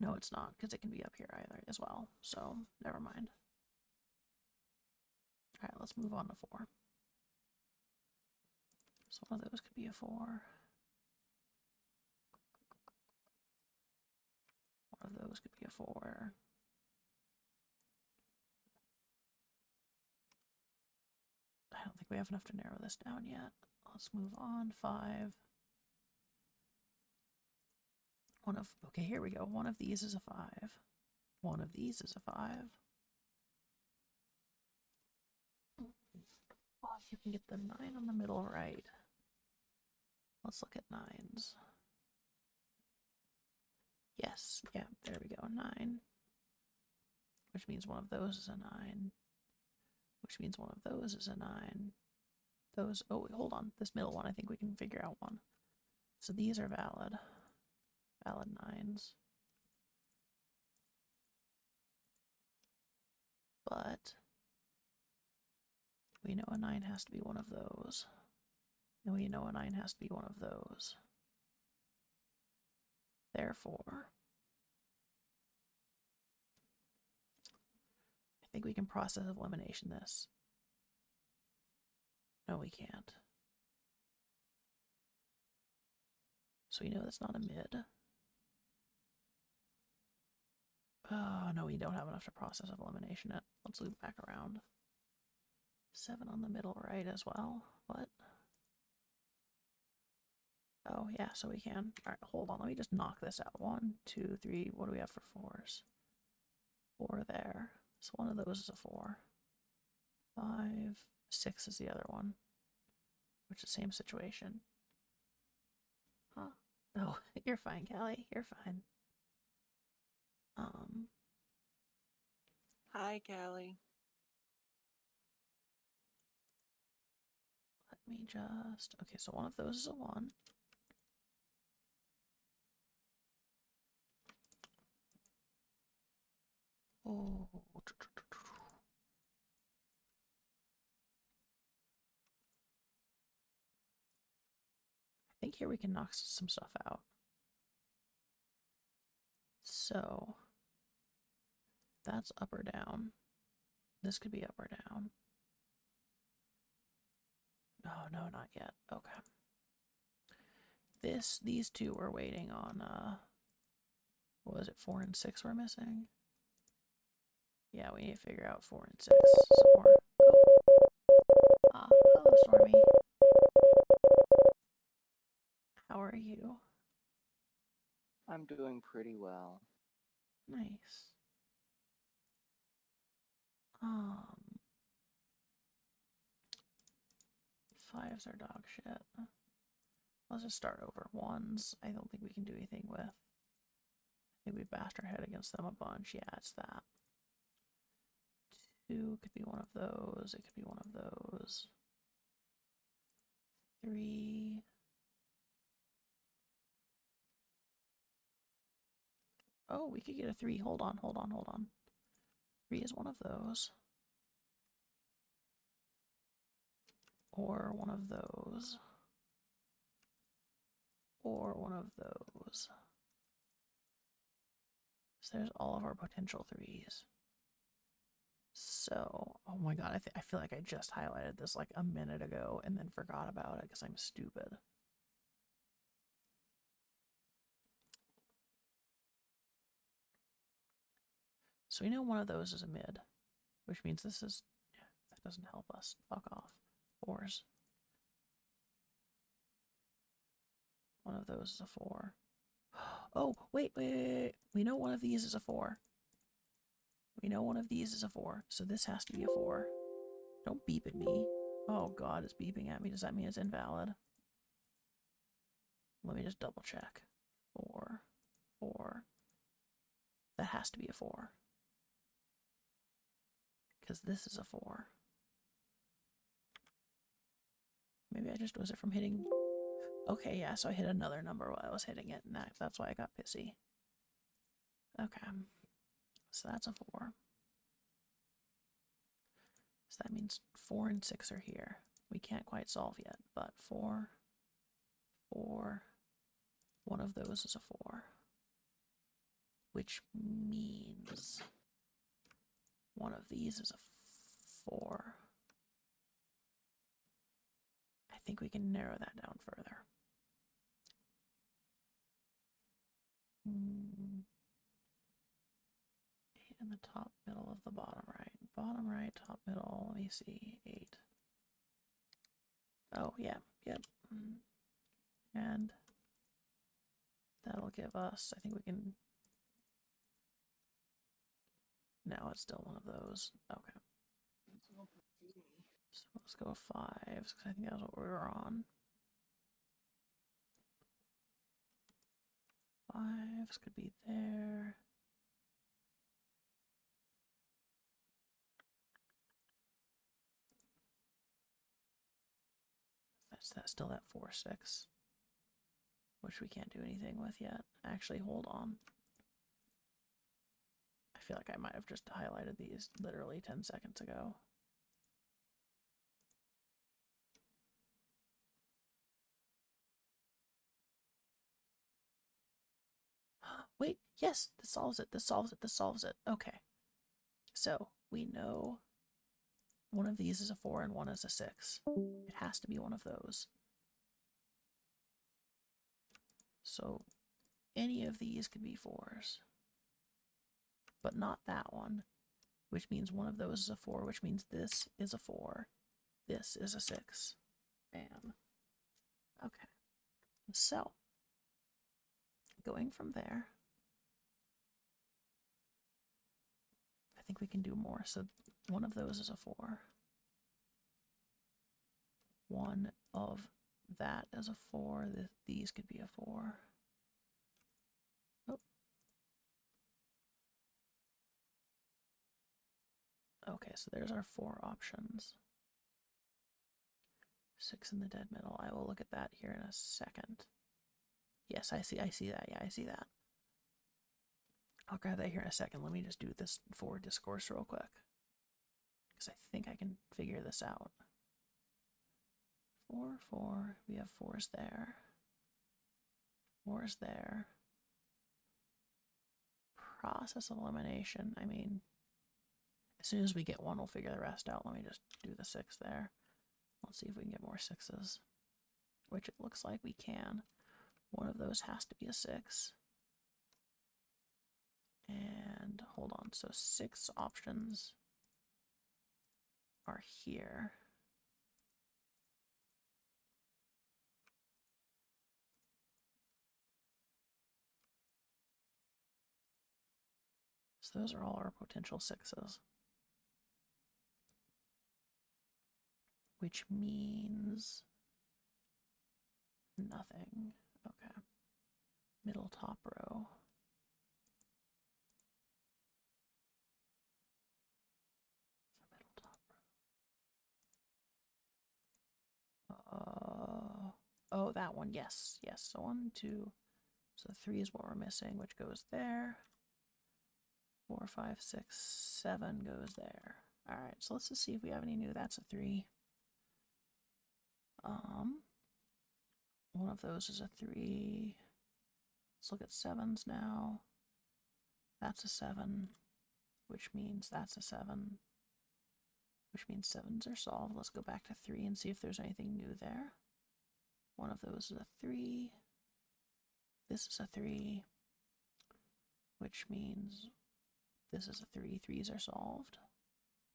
No, it's not, because it can be up here either as well. So, never mind. Alright, let's move on to 4. So one of those could be a 4. One of those could be a 4. I don't think we have enough to narrow this down yet. Let's move on. 5. Okay, here we go. One of these is a 5. One of these is a 5. Oh, you can get the 9 on the middle right. Let's look at 9s. Yes, yeah, there we go, 9. Which means one of those is a 9. Which means one of those is a 9. Those, oh, wait, hold on. This middle one, I think we can figure out one. So these are valid. Valid 9s. But we know a 9 has to be one of those. And we know a 9 has to be one of those. Therefore, I think we can process of elimination this. No, we can't. So we know that's not a mid. Oh, no, we don't have enough to process of elimination it. Let's loop back around. 7 on the middle right as well. What? Oh, yeah, so we can. Alright, hold on. Let me just knock this out. 1, 2, 3. What do we have for 4s? 4 there. So one of those is a 4. 5, 6 is the other one. Which is the same situation. Huh? Oh, you're fine, Callie. You're fine. Hi, Callie. Let me just... Okay, so one of those is a 1. Oh. I think here we can knock some stuff out. So... That's up or down. This could be up or down. Oh, no, not yet. Okay. These two we're waiting on, what was it, 4 and 6 we're missing? Yeah, we need to figure out 4 and 6 some more. Oh. Hello, Stormy. How are you? I'm doing pretty well. Nice. Fives are dog shit. Let's just start over. 1s, I don't think we can do anything with. I think we bashed our head against them a bunch. Yeah, it's that. 2 could be one of those. It could be one of those. 3. Oh, we could get a 3. Hold on. 3 is one of those. Or one of those. Or one of those. So there's all of our potential 3s. So, oh my god, I feel like I just highlighted this like a minute ago and then forgot about it because I'm stupid. So we know one of those is a mid, which means this is, yeah, that doesn't help us. Fuck off. 4s. One of those is a 4. Oh, wait. We know one of these is a 4. We know one of these is a 4, so this has to be a 4. Don't beep at me. Oh god, it's beeping at me. Does that mean it's invalid? Let me just double check. 4. 4. That has to be a 4. Because this is a 4. Maybe I just, was it from hitting... Okay, yeah, so I hit another number while I was hitting it, and that's why I got pissy. Okay. So that's a 4. So that means 4 and 6 are here. We can't quite solve yet, but 4, 4, one of those is a 4. Which means one of these is a 4. I think we can narrow that down further. In the top middle of the bottom right. Bottom right, top middle, let me see, 8. Oh, yeah, yep. And that'll give us, I think we can... No, it's still one of those. Okay. So let's go 5s, because I think that's what we were on. 5s could be there. That's still that 4, 6. Which we can't do anything with yet. Actually, hold on. I feel like I might have just highlighted these literally 10 seconds ago. Wait, yes, this solves it, this solves it, this solves it. Okay. So, we know one of these is a 4 and one is a 6. It has to be one of those. So any of these could be 4s, but not that one, which means one of those is a 4, which means this is a 4. This is a 6. Bam. Okay. So, going from there, I think we can do more. So one of those is a 4. One of that is a 4. These could be a 4. Oh. Okay, so there's our 4 options. 6 in the dead middle. I will look at that here in a second. Yes, I see that. Yeah, I see that. I'll grab that here in a second. Let me just do this forward discourse real quick, because I think I can figure this out. 4, 4. We have 4s there. 4s there. Process of elimination. I mean, as soon as we get one, we'll figure the rest out. Let me just do the 6 there. Let's see if we can get more 6s, which it looks like we can. One of those has to be a 6. And hold on, so 6 options are here. So those are all our potential 6s. Which means nothing. Okay. Middle top row. So middle top row. Oh, that one. Yes. Yes. So 1, 2. So 3 is what we're missing, which goes there. 4, 5, 6, 7 goes there. All right. So let's just see if we have any new. That's a 3. One of those is a 3. Let's look at 7s now. That's a 7, which means that's a 7, which means 7s are solved. Let's go back to 3 and see if there's anything new there. One of those is a 3. This is a 3, which means this is a 3. 3s are solved.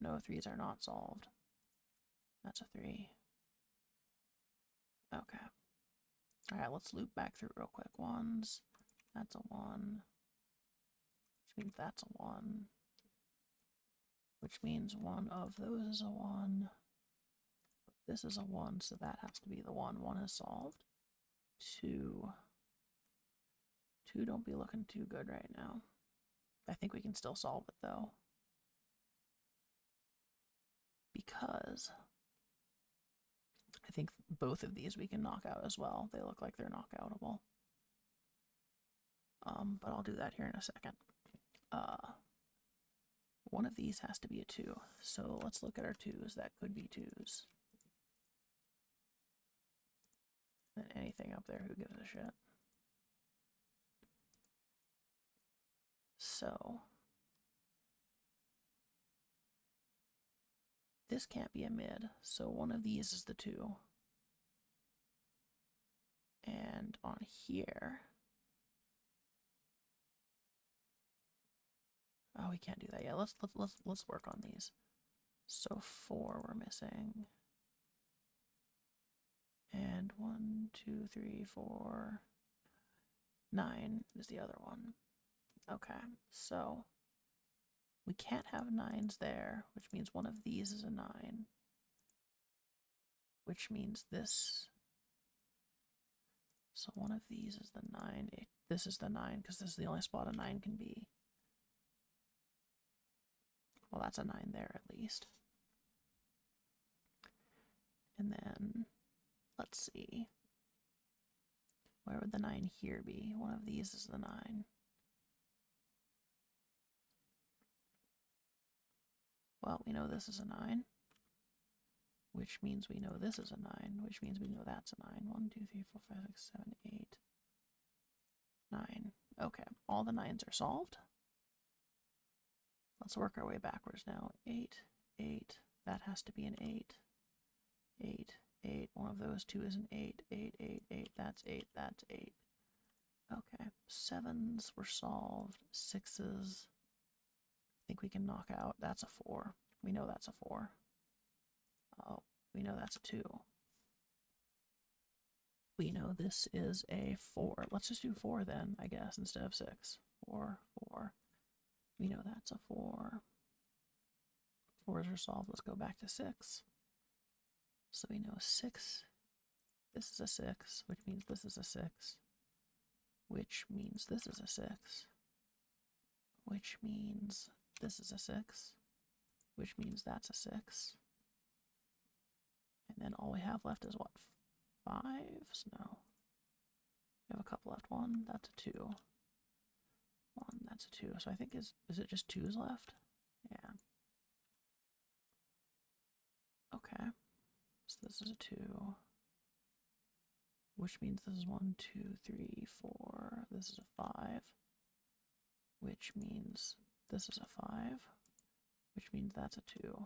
No, 3s are not solved. That's a 3. Okay. All right, let's loop back through real quick. 1s. That's a 1. Which means that's a 1. Which means one of those is a 1. This is a 1, so that has to be the 1. 1 is solved. 2. 2 don't be looking too good right now. I think we can still solve it, though. Because I think both of these we can knock out as well. They look like they're knockoutable. But I'll do that here in a second. One of these has to be a 2. So let's look at our 2s. That could be 2s. And anything up there, who gives a shit? So this can't be a mid, so one of these is the 2. And on here, oh, we can't do that yet. Let's work on these. So 4 we're missing. And 1, 2, 3, 4, 9 is the other one. Okay, so we can't have 9s there, which means one of these is a 9. Which means this. So one of these is the 9. This is the 9, because this is the only spot a 9 can be. Well, that's a 9 there at least. And then, let's see. Where would the 9 here be? One of these is the 9. Well, we know this is a 9, which means we know this is a 9, which means we know that's a 9. 1, 2, 3, 4, 5, 6, 7, 8, 9. Okay, all the 9s are solved. Let's work our way backwards now. 8, 8, that has to be an 8. 8, 8. One of those two is an 8. 8, 8, 8. That's 8. That's 8. Okay. 7s were solved. 6s. I think we can knock out. That's a 4. We know that's a 4. Oh, we know that's a 2. We know this is a 4. Let's just do 4 then, I guess, instead of 6. 4, 4. We know that's a 4. 4s are solved. Let's go back to 6. So we know 6. This is a 6, which means this is a 6. Which means this is a 6. Which means this is a 6. Which means that's a 6. And then all we have left is what? 5s? No. We have a couple left. 1, that's a 2. 1, that's a 2. So I think is it just 2s left? Yeah. Okay. So this is a 2. Which means this is 1, 2, 3, 4. This is a 5. Which means this is a 5. Which means that's a 2.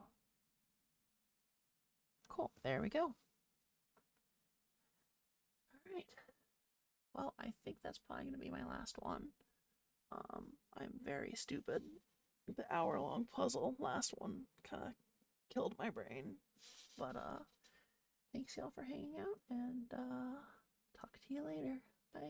Cool. There we go. Alright. Well, I think that's probably going to be my last one. I'm very stupid. The hour-long puzzle, last one, kind of killed my brain. But, thanks y'all for hanging out, and, talk to you later.